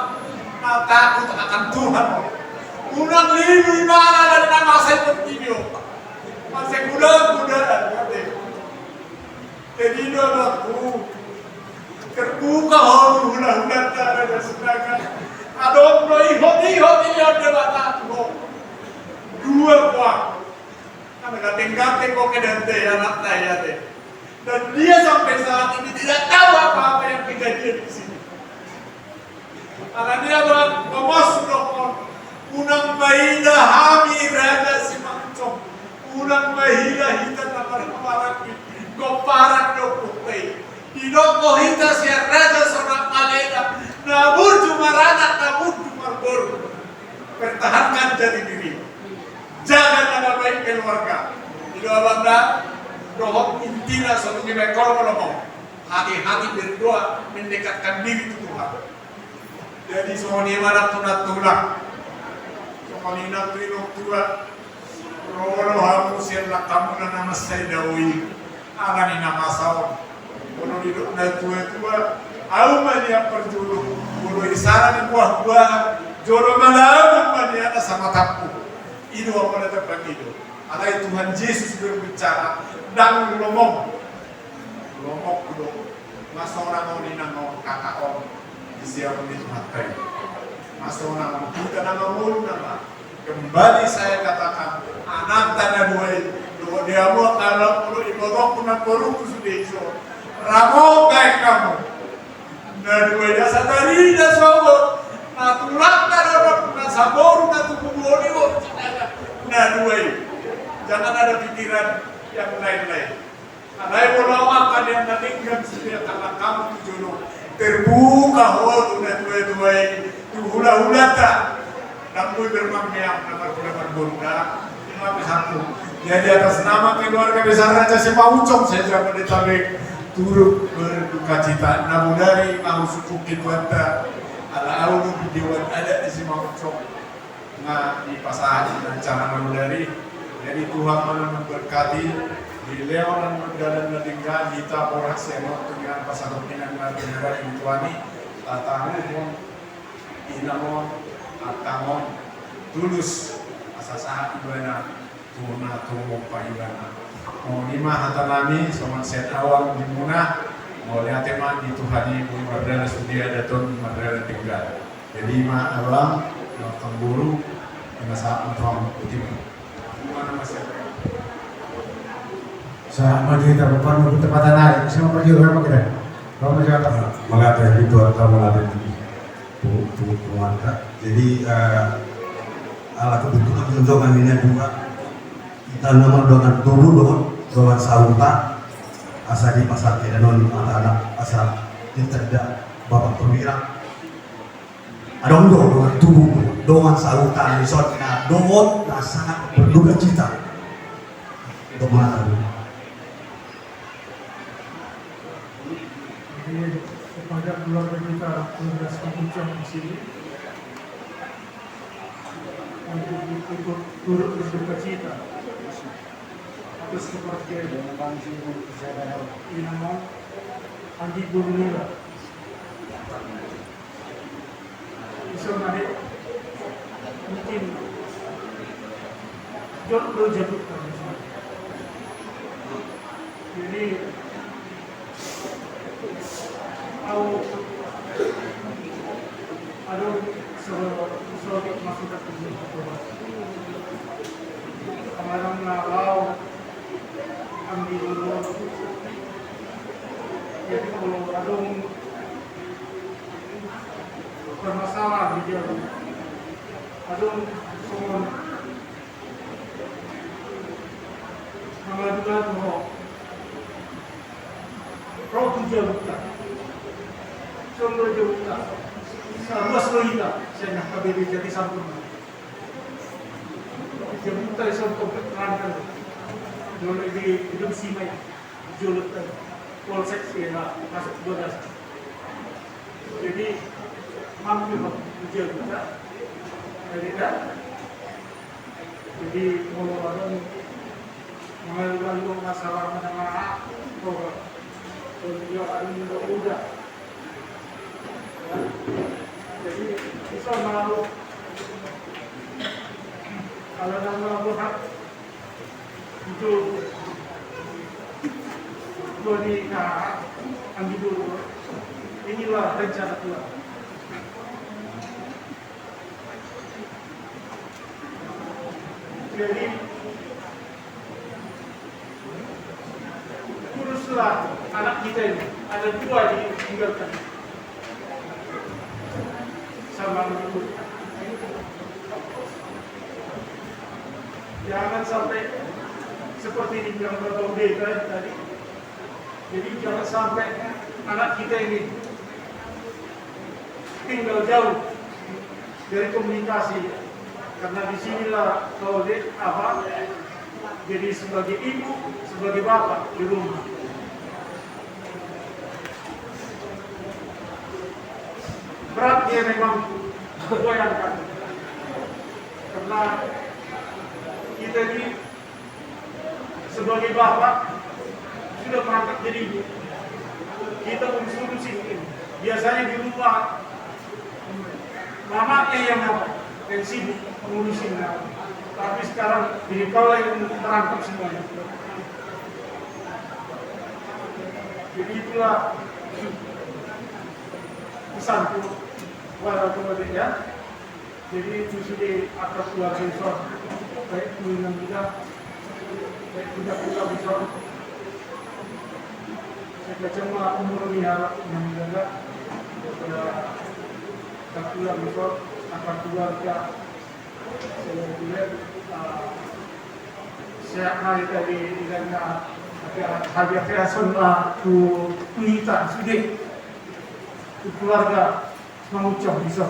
nah takut akan Tuhan unang lili mana dari nama saya video masih kuda jadi aku terbuka hula ada sedangkan adon iho yang dewata dua kuat karena gateng kok kedente anak saya deh dan dia sampai saat ini tidak tahu apa yang kejadian di sini karena dia memasuk unang mahila hami raja si mancong unang mahila hitam namar koparan dokupai idoko hita si raja seorang malena nabur jumarana nabur jumarbor pertahankan jati diri jangan ada baik keluarga tidak bangga dohok intina suatu mekor ngomong hati-hati berdoa mendekatkan diri ke Tuhan jadi semua ni mana tunat Malina Trino Tua Rolo Hamus yang kamu dan nama saya Dawi Angani nama sawon Kalau hidup na tua Aku mania perjuru Bulu isara ni buah-buah Joro malam mania sama tapu Itu apa na tempat itu Ada Tuhan Yesus berbicara Dan ngomong kudo Mas orang ini nangong kakak om Isi aku itu matai Mas orang kita nangong nama Kembali saya katakan anak tanah dua dia mau kalau perlu ibadok punah perlu sudah iso ramo kayak kamu dan dua jasa tadi dah sobot naturak orang punah sabor natu buboni nah dua jangan ada pikiran yang lain-lain ada yang makan yang nantikan setiap anak kamu tujuh terbuka nah dua ini hula-hula tak Namun bermampiang nomor burga 51. Jadi atas nama keluarga besar Raja Semaucong saya sudah mendetabek turut berduka cita. Namun dari mau suku Kitwanta ala aulu dewan ada di Semaucong. Nah di pasahan acara namun dari Jadi Tuhan mana memberkati di leonan mendalam tinggal kita porak semua dengan pasarokinan dan negara ini tuani tatangon inamon atamon tulus asasahat ibana tuna tumo payudana mau lima hatanami soman set awal dimuna mau lihat teman di Tuhani bumi mardana sudia datun mardana tinggal jadi ma alam kang guru masa antong utim mana masih sa magita paano mo tapatan na sa mga pagyo mo kaya kamu siapa mengatakan itu atau mengatakan jadi ala kebutuhan tunjangan ini dua kita nomor dengan dulu dengan sauta asal di pasar tidak non anak asal tidak bapak perwira ada untuk dengan tubuh dengan sauta di sana dengan sangat berduka cita untuk mengatakan kepada keluarga kita tugas pengucap di sini untuk ikut turut berduka cita atas kepergian Inamon Andi Gurnila bisa naik mungkin jauh berjabut jadi au ada sebagai masukan kepada kemarin nalau ambil dulu jadi kalau ada bermasalah di dia ada semua mengajukan roh tujuan bukan sumber juta, seluas kita, saya nak kabel jadi sempurna. Juta itu komplit rangkaian, jual di hidup simai, jual polsek sih lah, masuk 12. Jadi mampu jual juta, jadi tak. Jadi kalau orang mengalami masalah mana, kalau dia ada mudah. Jadi bisa malu kalau nama berhak itu dua di ambil dulu inilah rencana Tuhan. Jadi uruslah anak kita ini ada dua ditinggalkan sama menurut jangan sampai seperti dibilang Bapak Beda tadi jadi jangan sampai anak kita ini tinggal jauh dari komunikasi karena disinilah kalau dia apa jadi sebagai ibu sebagai bapak di rumah berat dia memang goyangkan karena kita ini sebagai bapak sudah merangkap jadi ibu kita mengurus ini biasanya di rumah mamanya yang sibuk mengurusin tapi sekarang jadi kau yang merangkap semuanya jadi itulah pesanku kepada ya. Jadi itu sudah atas keluarga besar, baik keluarga kita, baik kita besar. Saya kecema umur miara yang menjaga kepada keluarga besar, akan keluarga. Saya lihat saya hari tadi dengan hadiah kreasion tu tunita sudah. Keluarga mengucap bisa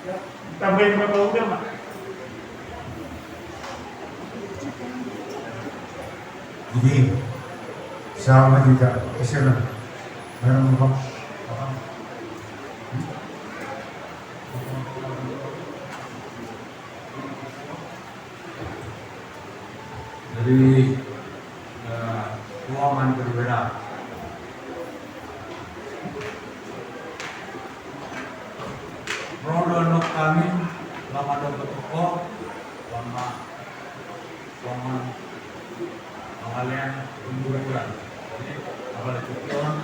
ya, tambahin berapa udah mah jadi sama juga kesana barang apa dari ruangan berbeda. Rodo nok kami lama do toko lama ruangan pengalian pemburuan. Jadi awal tujuan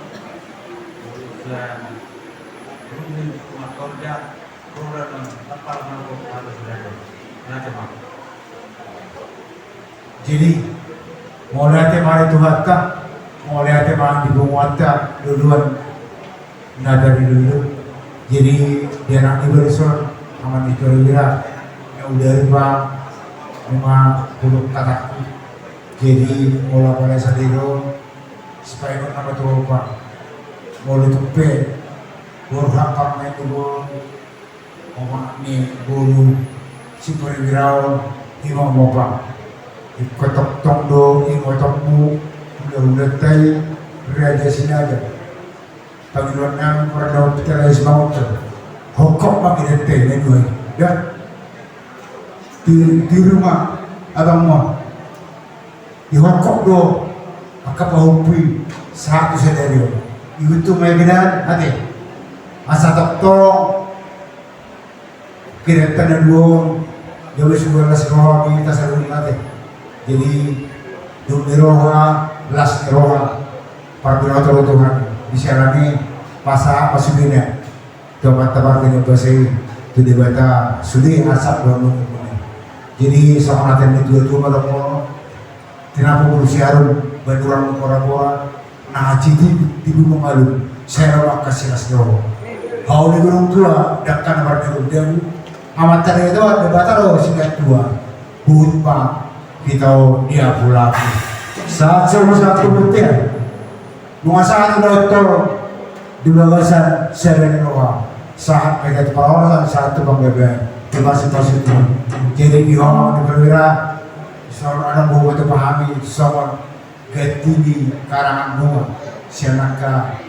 urusan rumah rumah kerja program dan tempat melakukan harus ada. Macam. Jadi mulai temari Tuhan ka, mulai temari di bungwata duluan nada di dulu. Jadi dia nak ibarisor aman itu lira yang udah riba 50 kataku. Jadi mulai pada sadiro supaya nama tu apa mulai tupe berhak main dulu omak ni guru si perwirawan imam bapak ikotok tongdo ikotok mu udah tay raja sinaga Panginoon namin para daw kita mau hokok makinete na dua ya di rumah abang mo ihokok do makapahupi satu sederio itu meginan ate asa doktor kira na dua jauh sebuah roha kita saruni ate jadi dumiroha las roha para Tuhan disyarani masa masubina dapat tabar dengan bahasa itu dibata sudi asap lalu jadi seorang yang itu malam kenapa berusia harum bandurang pora-pora nah jadi ibu mengalu saya rawak kasih asdo hau di gunung tua dakkan berdiri dan amat tadi itu debat lo singkat tua bunpa kita dia pulang saat satu betul bunga saat dokter di bagasan seren roha saat mereka perawatan satu pembebel di masing-masing itu jadi di orang di perwira seorang anak bunga itu pahami seorang ganti di karangan bunga sianaka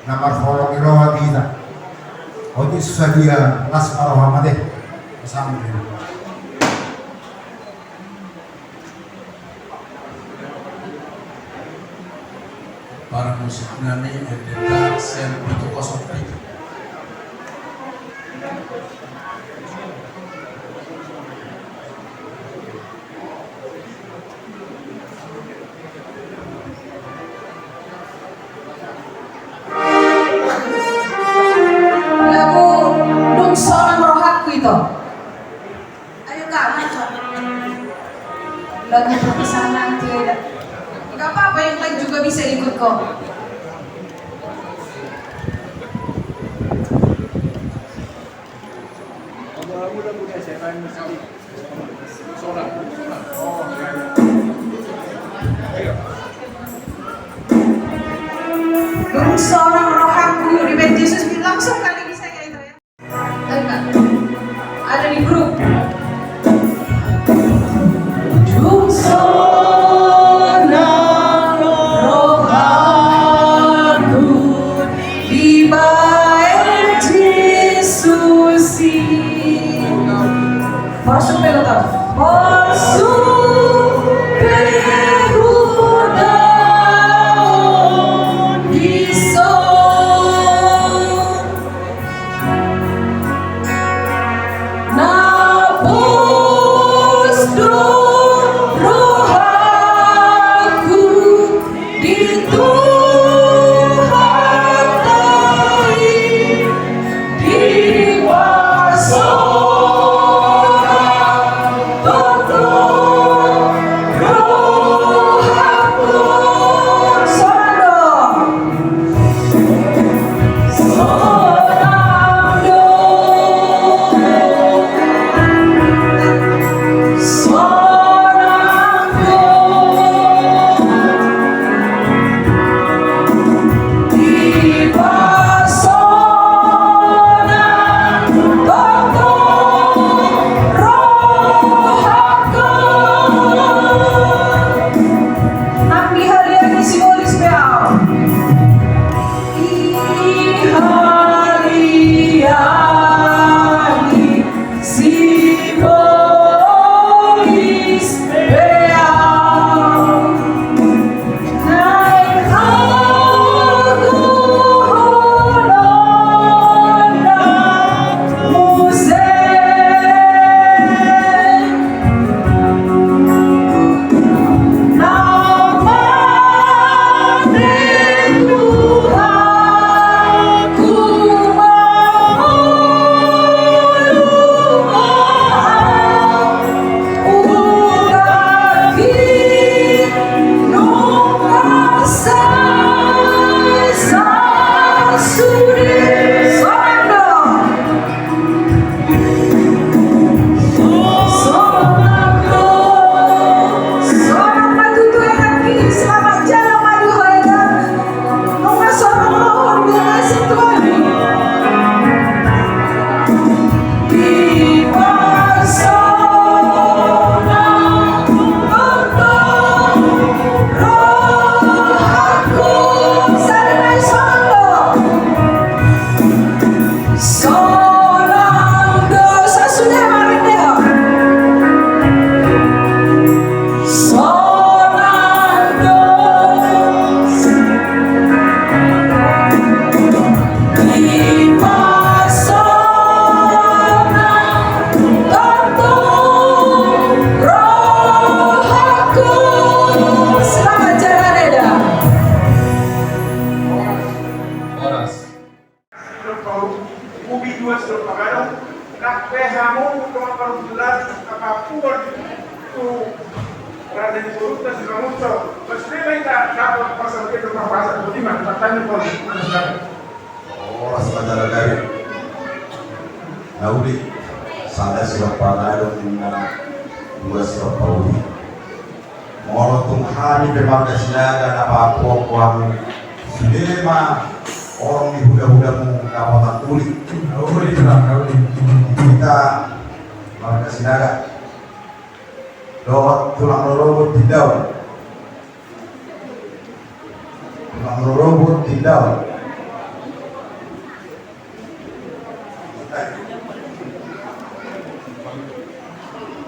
nama kolong roha kita itu susah dia las roha made sama para musik nani edita sen itu kosong itu lagu Dung Seorang Rohaku itu ayo kangen lagu perpisahan nanti gak apa-apa yang lain juga bisa ikut kok. Dung Seorang Rohaku di band Yesus langsung kali bisa ya itu ya. Ada di grup. Dung Seorang Posso perguntar? Posso perguntar onde sou? pasal kita pasal bagaimana katanya kalau mana sudah Oras padahal dari nauli sana siapa panalo dua siapa pauli mau tung hari bermakna sinaga na papo kuang sinema orang di budak-budakmu kapatan kulit kita marga sinaga doa tulang robot tidak tulang robot tidak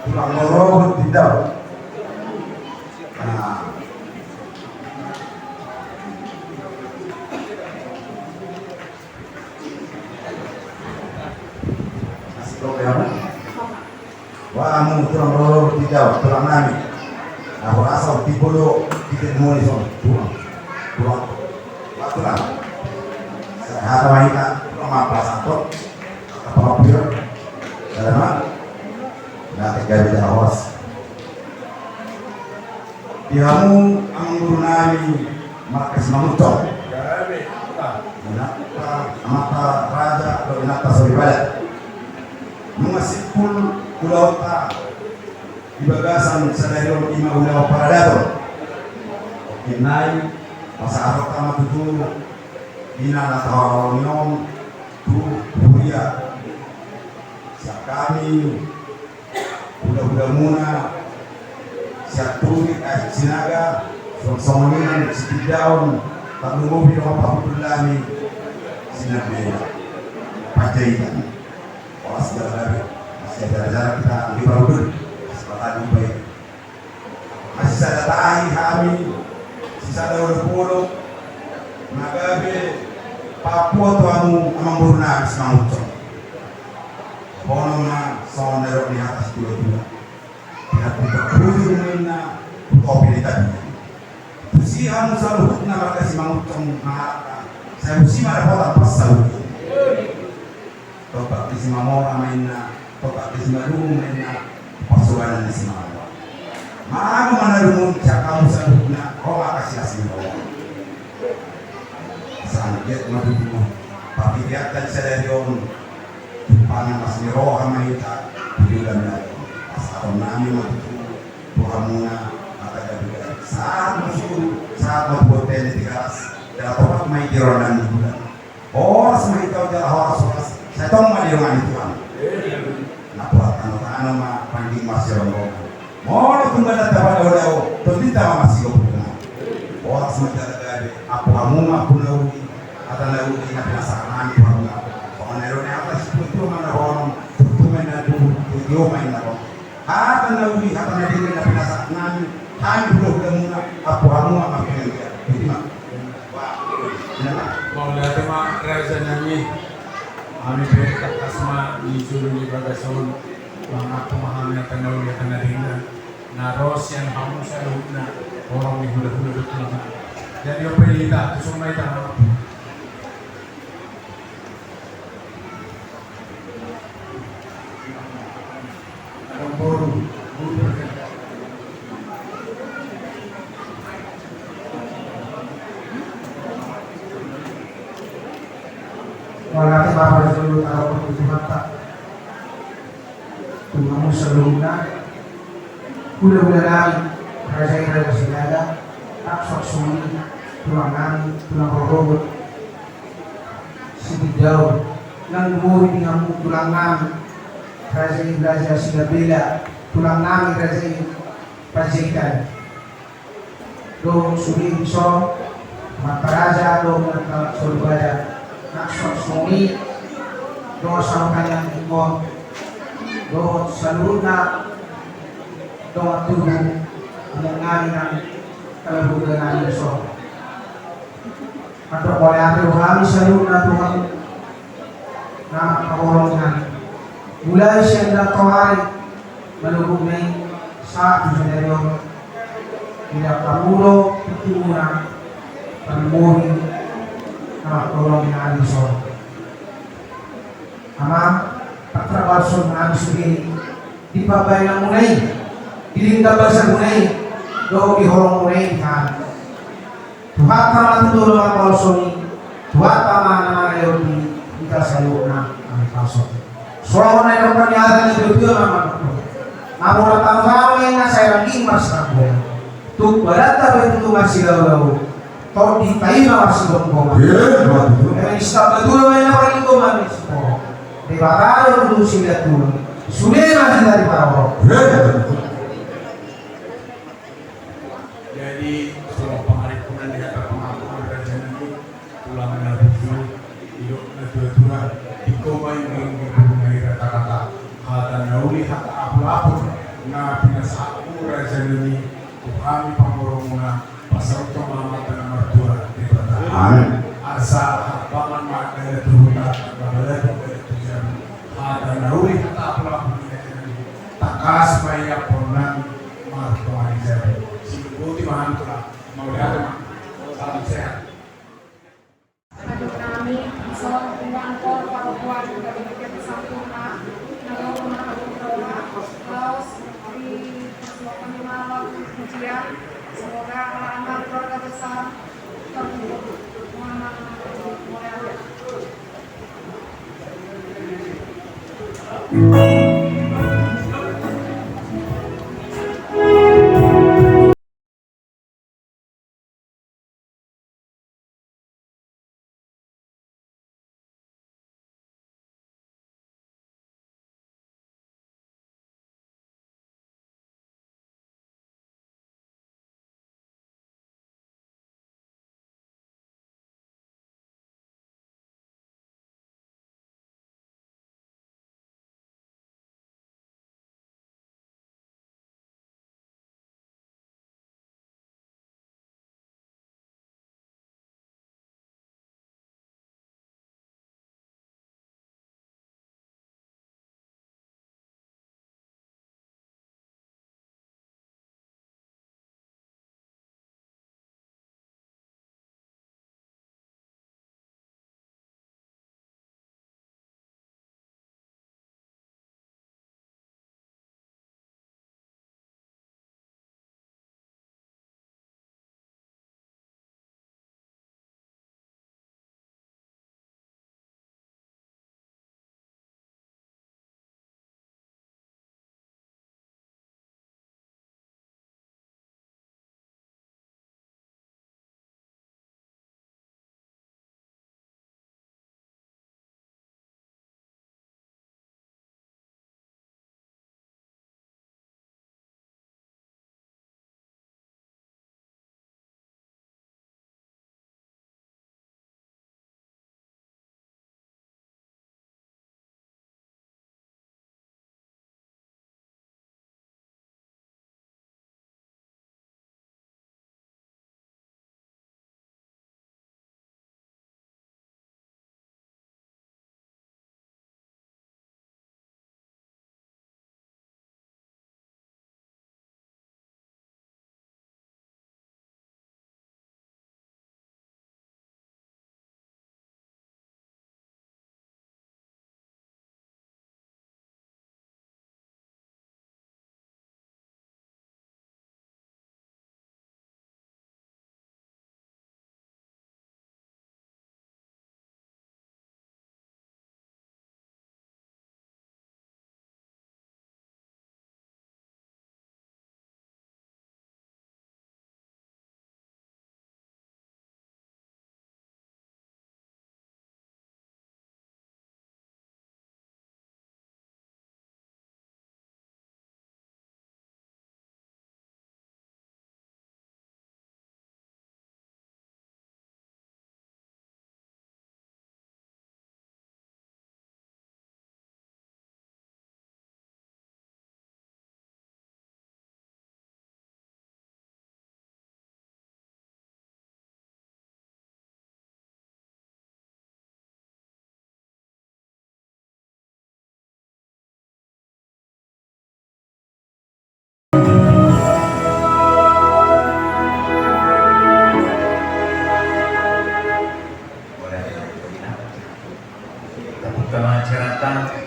tulang robot tidak nah wah mu tulang robot tidak tulang nami aku asal tipolo tidak mau nih tulang tulang ada wanita rumah plastik apa pun karena nanti gaji awas diamu ang nami markas mamutok mata raja atau inata soribaya mengasipul pulau ta di bagasan sadayong ima ulaw paradato kinay pasarok tama tutu ina natawawang tu huria siap kami udah muna siap turik sinaga songonin setidaun tak mengobi dengan pahudulami sinabaya pajahitan oras jalan masih ada jarak kita lima udun sepatah baik masih ada tahi kami sisa ada udah magabe Papua tuamu amang buruna semangucok bono na sonero di atas dua-dua tidak kita kudu na kopi di tadi tusihan saluhut na marga semangucok maharaka saya usi marapota pas saluhut topak di simamora main na topak di simalung main na pasuanan di simamora maaga manarungun cakamu saluhut na roa kasih asin sangat madu tapi dia kan sedarion panang masih roh kita bulan asal nami madu buhamuna kata dia saat musuh saat membuat di keras dalam tempat main di rodan bulan oh semua itu adalah horas saya tahu mah dia mah itu nak buat anu mah panding masih rombong mau tunggal dapat oleh tentita masih rombong oh semua ada apa kamu mah pulau atau lalu kita biasa kami orang orang Eropa atas itu mana orang itu mana itu main apa atau lalu atau nanti kita biasa kami belum muna apa kamu apa kerja jadi mak mau lihat mah raja nami kami berkat asma di juru di bagason mana pemahaman yang tahu dia kena dengar naros yang kamu selalu orang di hulu-hulu itu jadi apa kita semua itu Walati Bapak Julu tahu pertujuh mata Tumamu sebelumnya Udah lari Raja Sinaga Aksok Sumi Tulangan Tulang Robot Siti Jauh Nang Muri Pingamu Tulangan Raja Sinabela Tulangan Raja Pajikan Do Suri Biso Mata Raja Do Mata Surabaya Naksok Sumi do sampai ikon do saluna do tubuh mengenai kalau bukan so atau boleh ada kami saluna Tuhan nama pertolongan mulai sejak hari menunggu saat sejauh tidak perlu pertemuan permuri tolong yang so ama patrabason na sugiri di pabay na munay dilinda ba sa munay do ihorong munay kan Tuhan tama tulo mga palsoni, Tuhan tama na ngayon kita sayo na ang palso. So ako na yung panyada ni Diyo naman ako. Mamura tanggaw ngayon na sa lagi mas ako. Tukbalata ba ito masilaw-law? Tau di tayo na masigong ko. Kaya istabatulo ngayon na paling kumanis ko. Di ba tayo dulu sila tulo? Sudah masih dari bawah. Jadi semua pengharipunan di atas pengakuan kerajaan ini ulangan nabi hidup nabi-nabi di koma yang mengenai rata-rata kata nauli hata apapun na pinasaku kerajaan ini Tuhan pangoronguna pasal utama dan mertua di pertahanan asa hapangan makna turunat bagala tujuan kata nauli hata apapun takas maya pornan martua jadi Buti Mahantula, mau lihat mah, salam sehat. Aduh kami seorang pemangkor para buah juga demikian sempurna, namun agung doa, laos di persilakan malam pujian, semoga anak keluarga besar terhubung Muhammad Muhammad.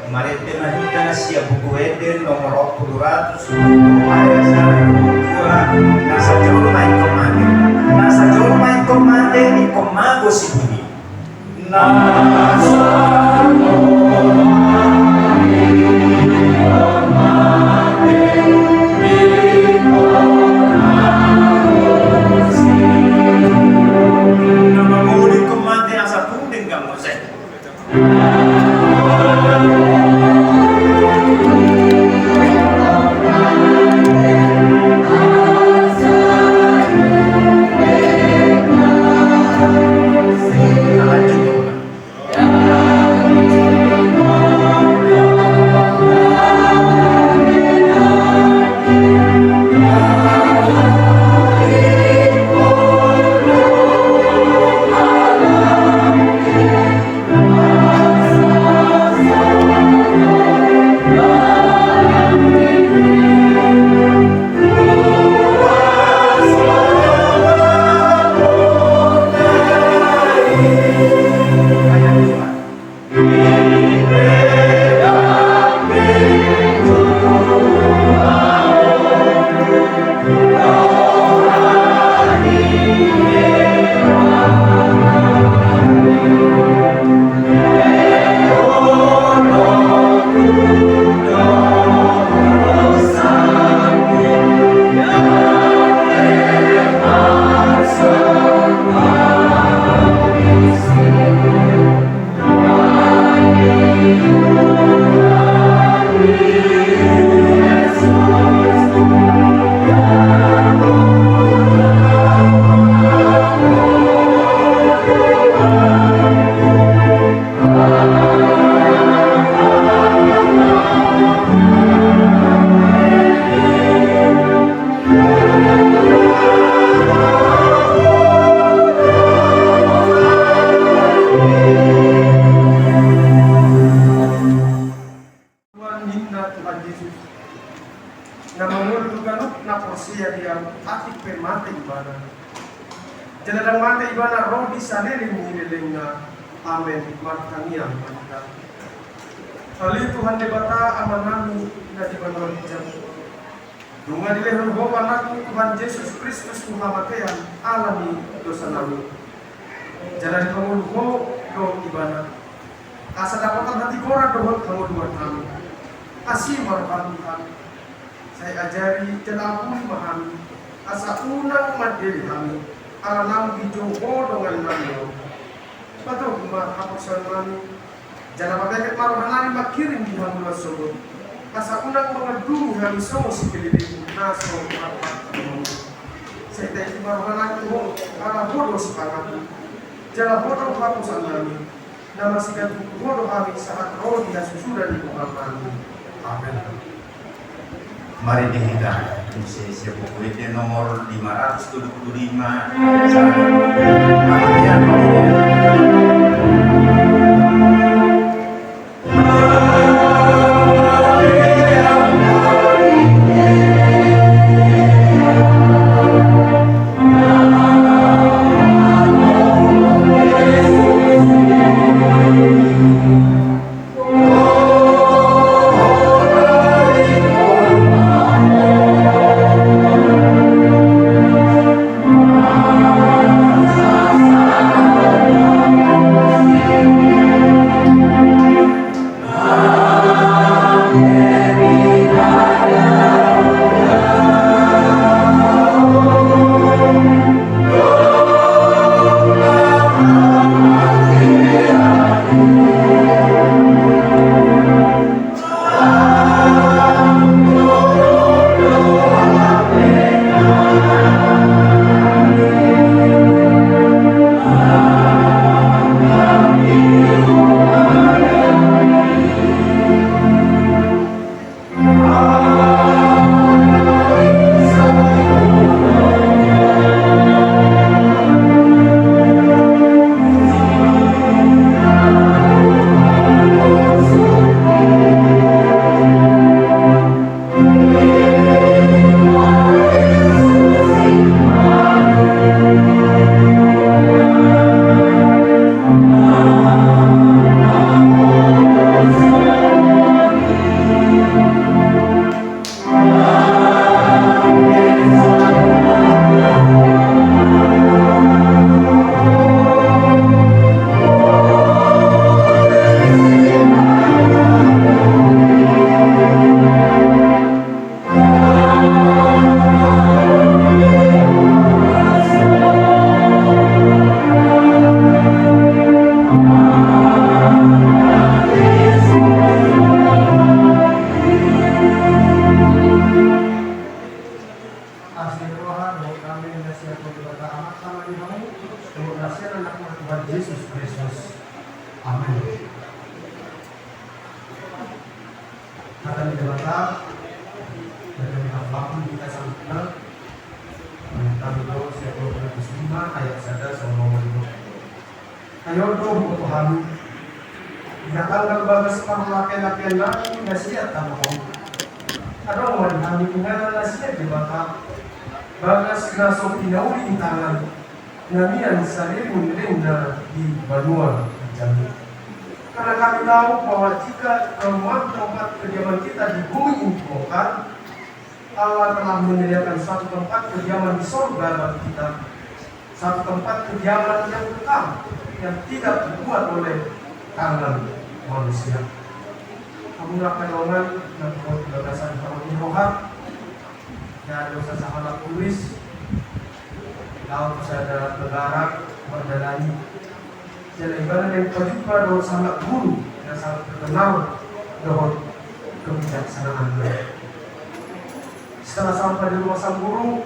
Kemarin kita siap buku Eden nomor 200 ayat 1 2 nasa jauh main kemana lagu si bunyi. Nama mulut kematian asa puding kamu saya. Jangan mati ibana roh di saneli mengilinga. Amin. Martangiang kita. Kali Tuhan debata amanami na di banor hijab. Dunga dilehon ho anakmu Tuhan Yesus Kristus Muhammadan alami dosa nami. Jangan kamu ho do ibana. Asa dapatan hati gora dohot kamu dua kami. Asih marhamu kami. Saya ajari jangan memahami. Asa unang madiri kami. Alam hijau dengan nami. Betul kumar hapusan nami. Jangan pakai marohanani makirim di hamil sobo. Asa unang mga dulu kami semua si pilih naso apa. Saya tadi marohanani ho ala bodoh sepangat. Jangan bodoh hapusan nami. Nama sikat bodoh kami saat roh dia susudah di muka kami. Amin. Mari dihidang sesi buku itu nomor 575 Thank you. Kemuliaan anak Tuhan Yesus Kristus. Amin. Kata di Dewa dari apapun kita sangka kami tahu setiap 25 ayat sada sama itu. Ayo dong Tuhan, datangkan bagas parlaken-laken lagi nasihat kamu. Ada orang kami punya nasihat di bakal bagas nasok pinauli di tangan. Namian salirin rinda di Banua Jambi. Karena kami tahu bahwa jika tempat kediaman kita di bumi ini bongkar, Allah telah menyediakan suatu tempat kediaman di surga bagi kita, satu tempat kediaman yang kekal, yang tidak dibuat oleh tangan manusia. Kamu penolongan dan kebebasan kamu rohat dan dosa sahabat tulis. Laut ada negara berdalani. Jadi ibarat yang terjumpa dengan sangat guru dan sangat terkenal dengan kebijaksanaannya. Setelah sampai di rumah sang guru,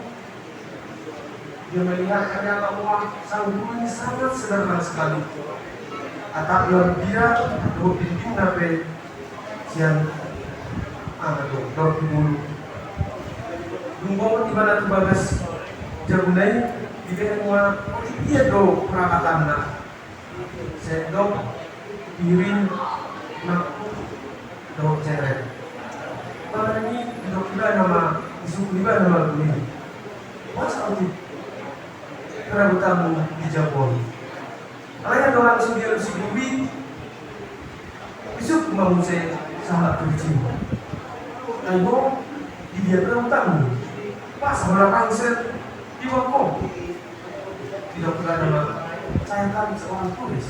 dia melihat ternyata rumah sang guru ini sangat sederhana sekali. Atap yang dia dua pintu nape sian dua dulu. Lumbung di mana tu bagas jagunai dia semua dia do perangkatannya sedok piring nak do ceret pada ini dok juga nama isu juga nama ini masa itu perabotan di Jepun ayah orang sudah si duit isu mau saya sangat kecil ayo di dia berutang pas berapa set di waktu tidak pernah nama saya kan seorang turis,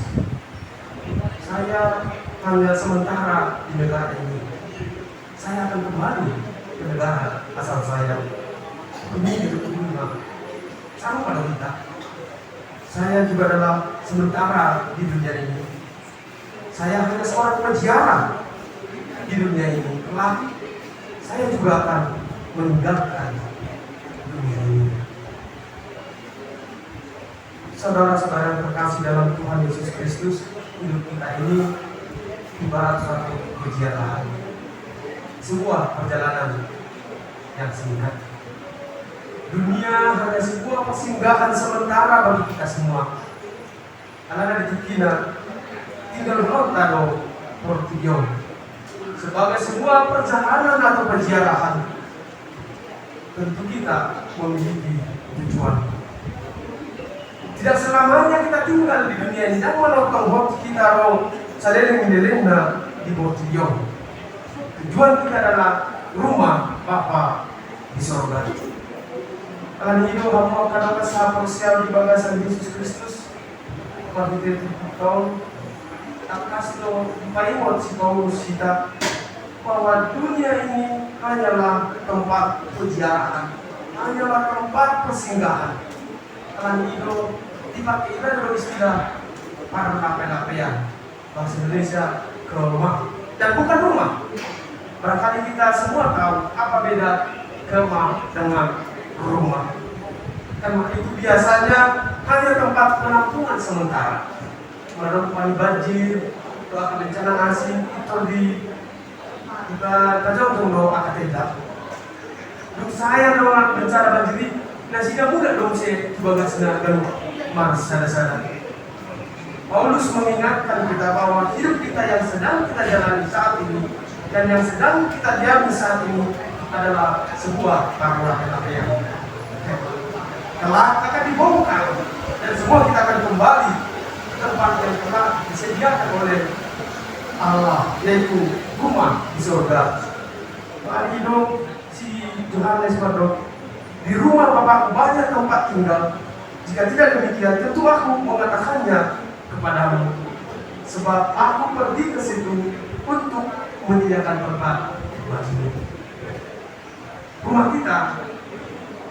saya hanya sementara di negara ini, saya akan kembali ke negara asal saya. Ini kedua sama pada kita, saya juga dalam sementara di dunia ini, saya hanya seorang peziarah di dunia ini. Kelak saya juga akan meninggalkan dunia ini. Saudara-saudara yang terkasih dalam Tuhan Yesus Kristus, hidup kita ini ibarat suatu kegiatan, sebuah perjalanan yang singkat. Dunia hanya sebuah persinggahan sementara bagi kita semua. Karena di Kina tinggal Rotado Portugal sebagai sebuah perjalanan atau perziarahan. Tentu kita memiliki tujuan. Tidak selamanya kita tinggal di dunia ini dan menonton waktu kita roh saling mendelena di Portugal. Tujuan kita adalah rumah Bapa di sorga. Kalau hidup hamba akan kesah sosial di bagasan Yesus Kristus. Kalau kita tahun akas lo paimot si Paulus kita bahwa dunia ini hanyalah tempat peziarahan, hanyalah tempat persinggahan. Kalau hidup dipakai dengan istilah para lape-lapean bahasa Indonesia ke rumah dan bukan rumah. Barangkali kita semua tahu apa beda kemah dengan rumah. Karena itu biasanya hanya tempat penampungan sementara. Menemani banjir atau akan bencana asing itu di kita tajam untuk akan tidak. Untuk saya doang bencana banjir nasi tidak mudah dong saya bagasnya dan Mars sana-sana. Paulus mengingatkan kita bahwa hidup kita yang sedang kita jalani saat ini dan yang sedang kita diami saat ini adalah sebuah taruhan-taruhan. Kelak akan dibongkar dan semua kita akan kembali ke tempat yang telah disediakan oleh Allah, yaitu rumah di surga. Mari dong si Yohanes Mardok, di rumah Bapakku banyak tempat tinggal. Jika tidak demikian, tentu aku mengatakannya kepadamu. Sebab aku pergi ke situ untuk menyediakan tempat bagimu. Rumah kita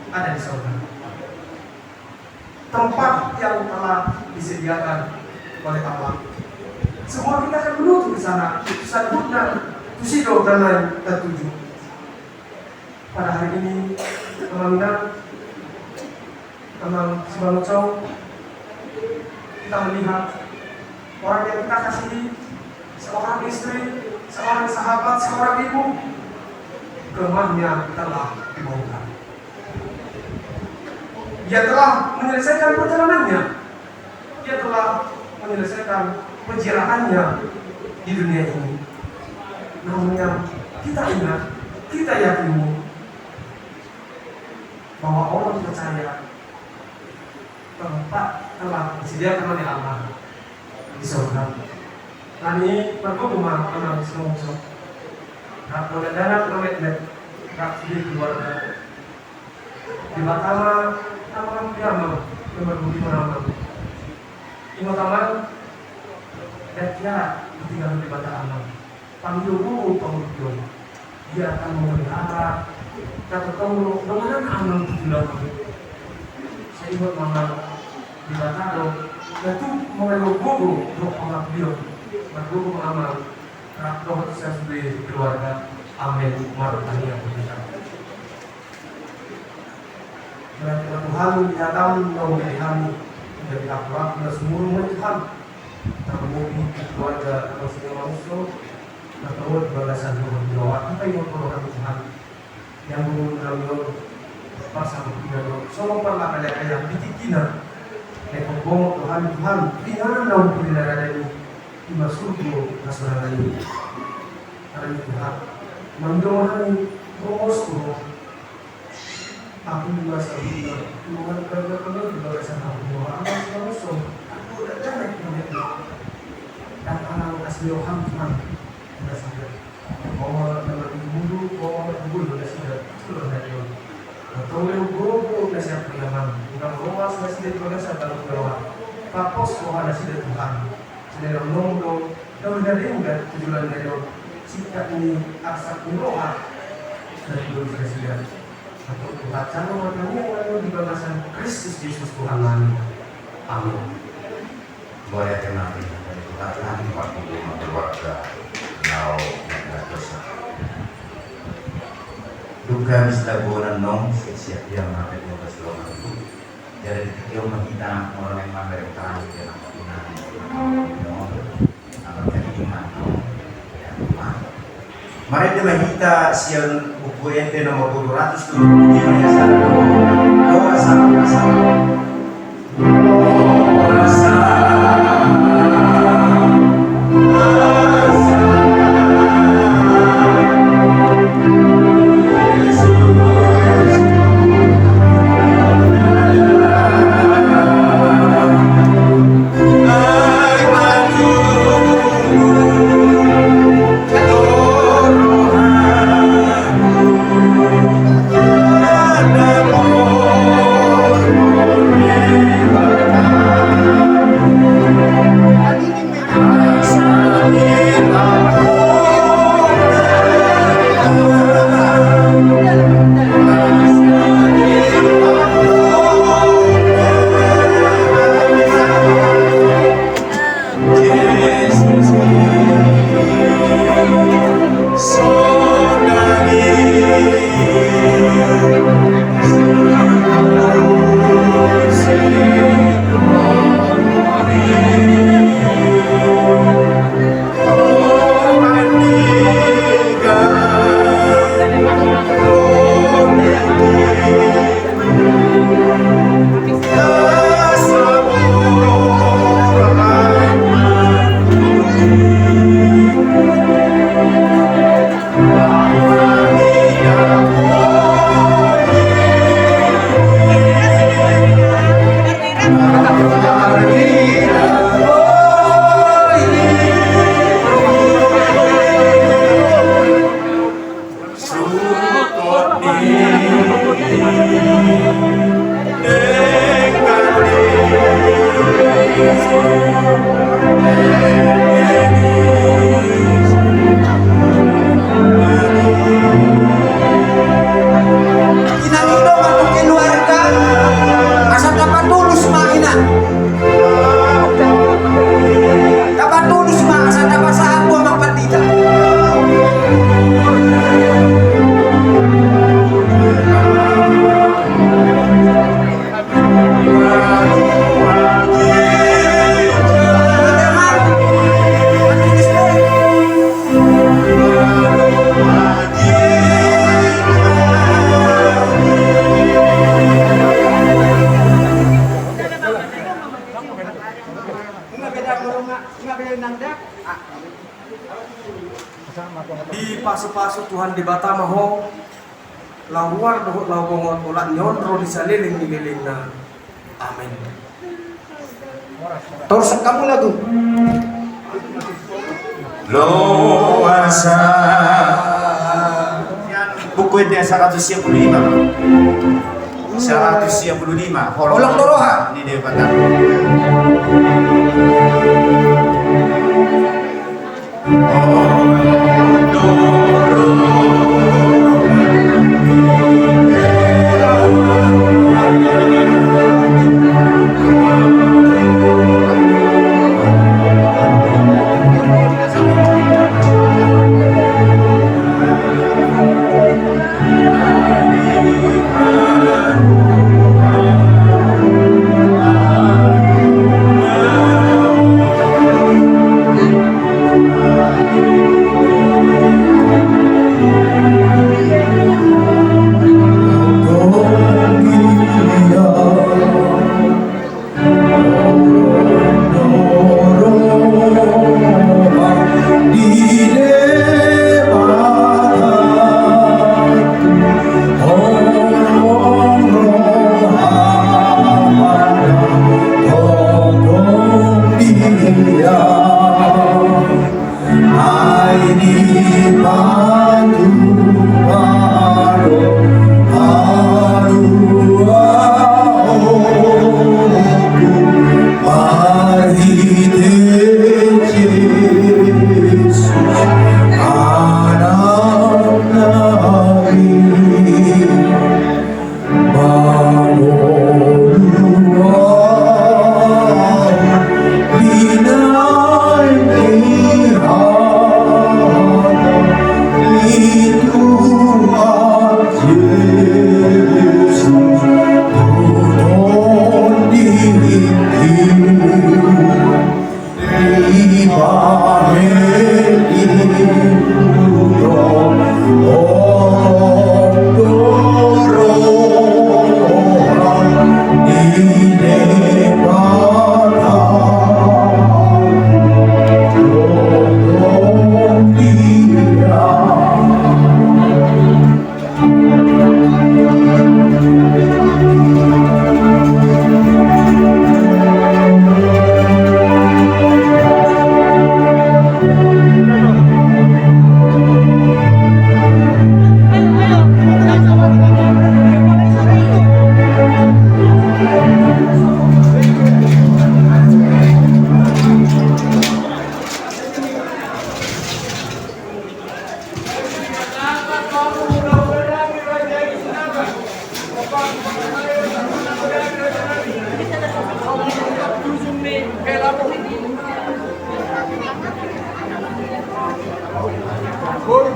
ada di surga. Tempat yang telah disediakan oleh Allah. Semua kita akan menuju ke sana. Selanjutnya, tusido dan lain tertuju. Pada hari ini, teman-teman, teman Simalocong, kita melihat orang yang kita kasihi, seorang istri, seorang sahabat, seorang ibu, kemahnya telah dibongkar. Dia telah menyelesaikan perjalanannya. Dia telah menyelesaikan penjarahannya di dunia ini. Namun yang kita ingat, kita yakini bahwa Allah percaya tempat telah disediakan oleh Allah di surga. Kami berkumpulan dengan semua rak mengendarat komitmen rak di keluarga di Batama Taman Piama nomor 5 Imo Taman dan dia tinggal di Batama Panggilu Panggilu dia akan memelihara dan ketemu dengan anak tujuan. Saya ingat mama di Batado itu mengeluh guru untuk anak beliau berguru amal roh saya sebagai keluarga amin marutani yang berkata Tuhan datang memberi kami menjadi akhlak dan semua Tuhan terlebih keluarga manusia manusia bertemu bagasan Tuhan kita yang berdoa Tuhan yang mengulang pasal kita semua pernah kayak bitikina nekobong Tuhan ringan daun pilihan ini dimasuk nasional ini karena Tuhan mendoakan promosku aku juga sebelumnya Tuhan kerja di barisan aku aku udah naik dan anak asli Tuhan sudah sadar bahwa dalam dulu bahwa dulu sudah sadar sudah sadar atau yang guru nasihat priaman bukan ruas nasihat priaman dalam doa papos Tuhan nasihat Tuhan sedang nongkrong dan dari enggak tujuan dari sikap ini aksak roha dari dulu presiden atau baca makanya lalu di balasan Kristus Yesus Tuhan kami amin. Boleh kenal dari Tuhan nanti waktu keluarga now yang dosa duka mislagonan nong siap yang mati di atas lomba itu jadi ketika kita orang yang memberi tangan dia nak mari kita kita siang buku ente nomor 200 dulu gimana sana doa sama Di pasu-pasu Tuhan di Batama ho lawar dohot lawangot ulat nyondro di saliling na. Amin. Torsak kamu lagu. Loasa buku dia 155 Holong Doroha ini dia kata.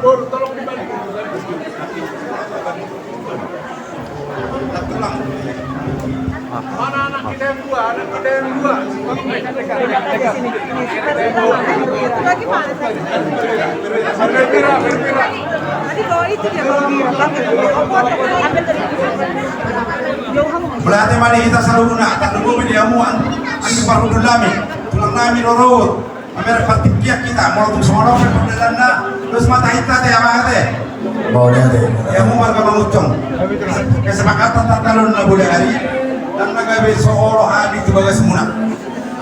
Bor, tolong dibalik. Mana anak kita yang dua? Anak kita yang dua. Tadi bawa itu dia bawa Belate mali kita saluna tak lubu dia muan. Ani parudul lami. Tulang nami rorot. Amer patikiak kita mau tu sorong perdalanna. Terus mata kita teh apa teh? Mau deh. Ya mau marga mangucong. Kesepakatan tatalon na boleh hari. Dan nagabe sooro hadi tu bagas muna.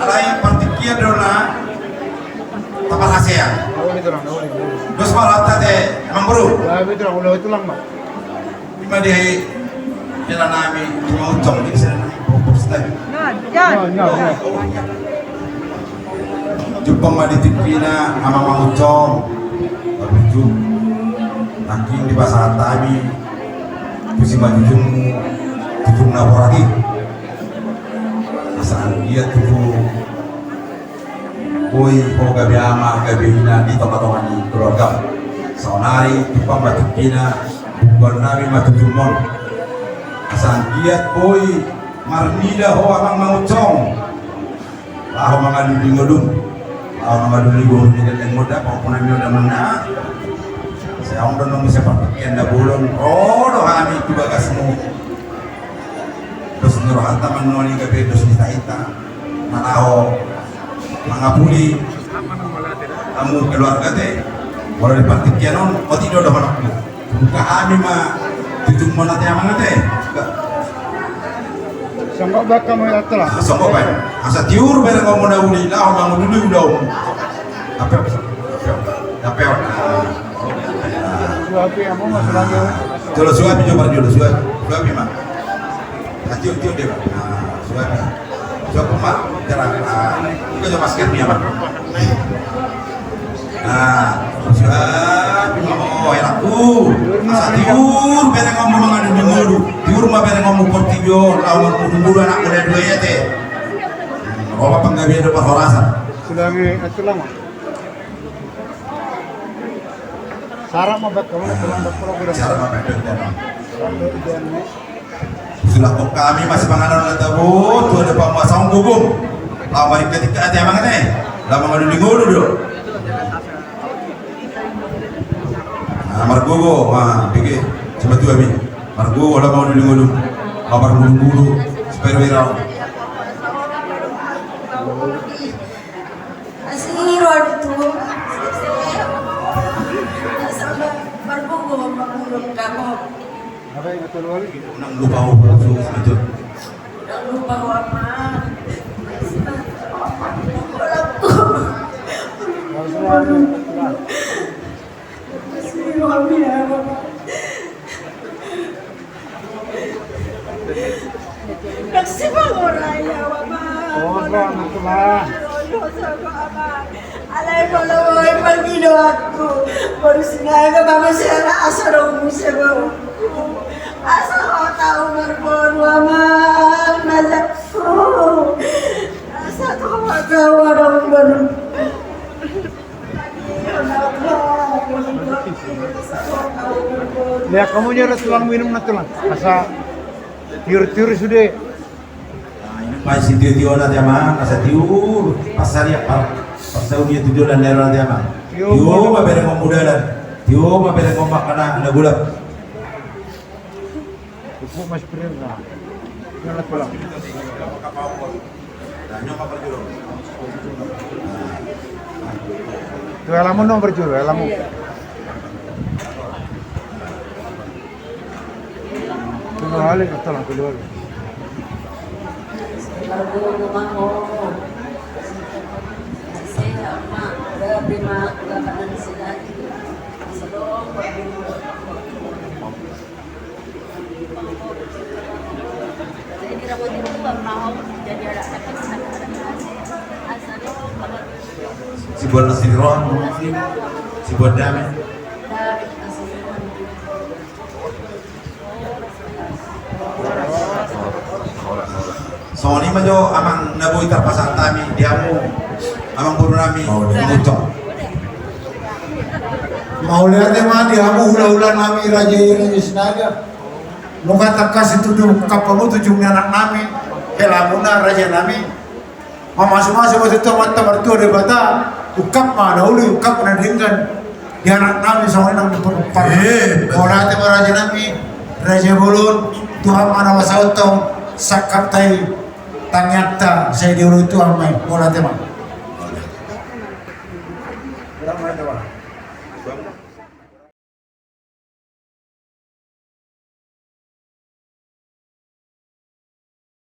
Alai partikiak dona tapal hasil. Terus malah teh emang bro. Ulah tulang mah. Lima deh. Jalan nami cuma ucong di sana fokus tadi. Jumpa mah di tipina ama mangucong. Berbuju. Nangking di pasar tadi. Pusi maju jujung naborati. Asal dia tuh. Koi kau gabe ama gabe hina di tempat-tempat di keluarga. Saunari jumpa mah tipina. Bukan nabi mah jumon. Asal giat boy marnida ho amang maucong laho mangadu di ngodum laho mangadu di gong di dan moda maupun ami udah mana saya udah nemu sepak kenda bulon do kami juga kasmu terus nurhanta manoni gabe dos di taita nalaho mangapuli kamu keluarga teh boleh dipantik kianon o tidak ada anakku buka kami mah tujuh mana teh amang teh Sanggup bak kamu ya telah. sanggup baik asa tiur bareng kamu nauli lah orang dulu udah apa Suapi kamu masih lagi. Kalau suapi coba dulu suapi mah tiur dia suapi mah cara kita coba masker dia mah suapi oh enakku asa tiur bareng kamu mangadu dulu tiur mah bareng kamu portibio lawan dulu anak muda dua ya teh bapak penggawe depan horasan Sudah itu lama. Sarap mah bak kamu pulang bak program. Sarap mah bak sudah kok kami masih panganan tabu tuh ada pamasang gugum lama ketika ada emang nih lama ngadu di ngulu dulu margogo pikir coba tuh kami margogo lama ngadu di ngulu kabar bulu supaya viral Asiro itu sama margogo mangurung kamu Apa yang betul lagi? nang lupa itu udah lupa apa Nagsipanguray, Mama. Oh, selamat telah. Alay ko lang ay pag-ginawa ko. Baru sinaya ka ba siya na asaraw mo siya ba? Asa ko tao marbon, Mama. Nasa ko. Asa ko magawa ng baru. Lihat kamu nyerah tulang minum na tulang. Asa tiur-tiur sudah. Pai si tiur na tema asa tiur pasar ya pasar dia tidur dan daerah tema tiur mah bere ngomudalan tiur mah bere ngomakana na gula Ibu masih perintah. Nyala tulang. Tu alamu nomor juru alamu. Tu halik tulang kedua. Margogo mako. Saya mak grabe mak labanan sila. Sa loob Jadi kira buat itu mau jadi ada si buat nasi roh si buat damai Sony mah jo amang naboy terpasang tami diamu amang buru nami ngucok mau lihat mah diamu hula-hula nami raja Sinaga nuka takas itu kapamu tujuh anak nami helamuna raja nami masuk-masuk waktu itu mata bertua de bata ukap mana ulu ukap na dengan di anak nami sama nang perempuan mau lihat raja nami raja bulun Tuhan mana wasauto sakap tai tanyata saya diulu itu amai mau lihat mah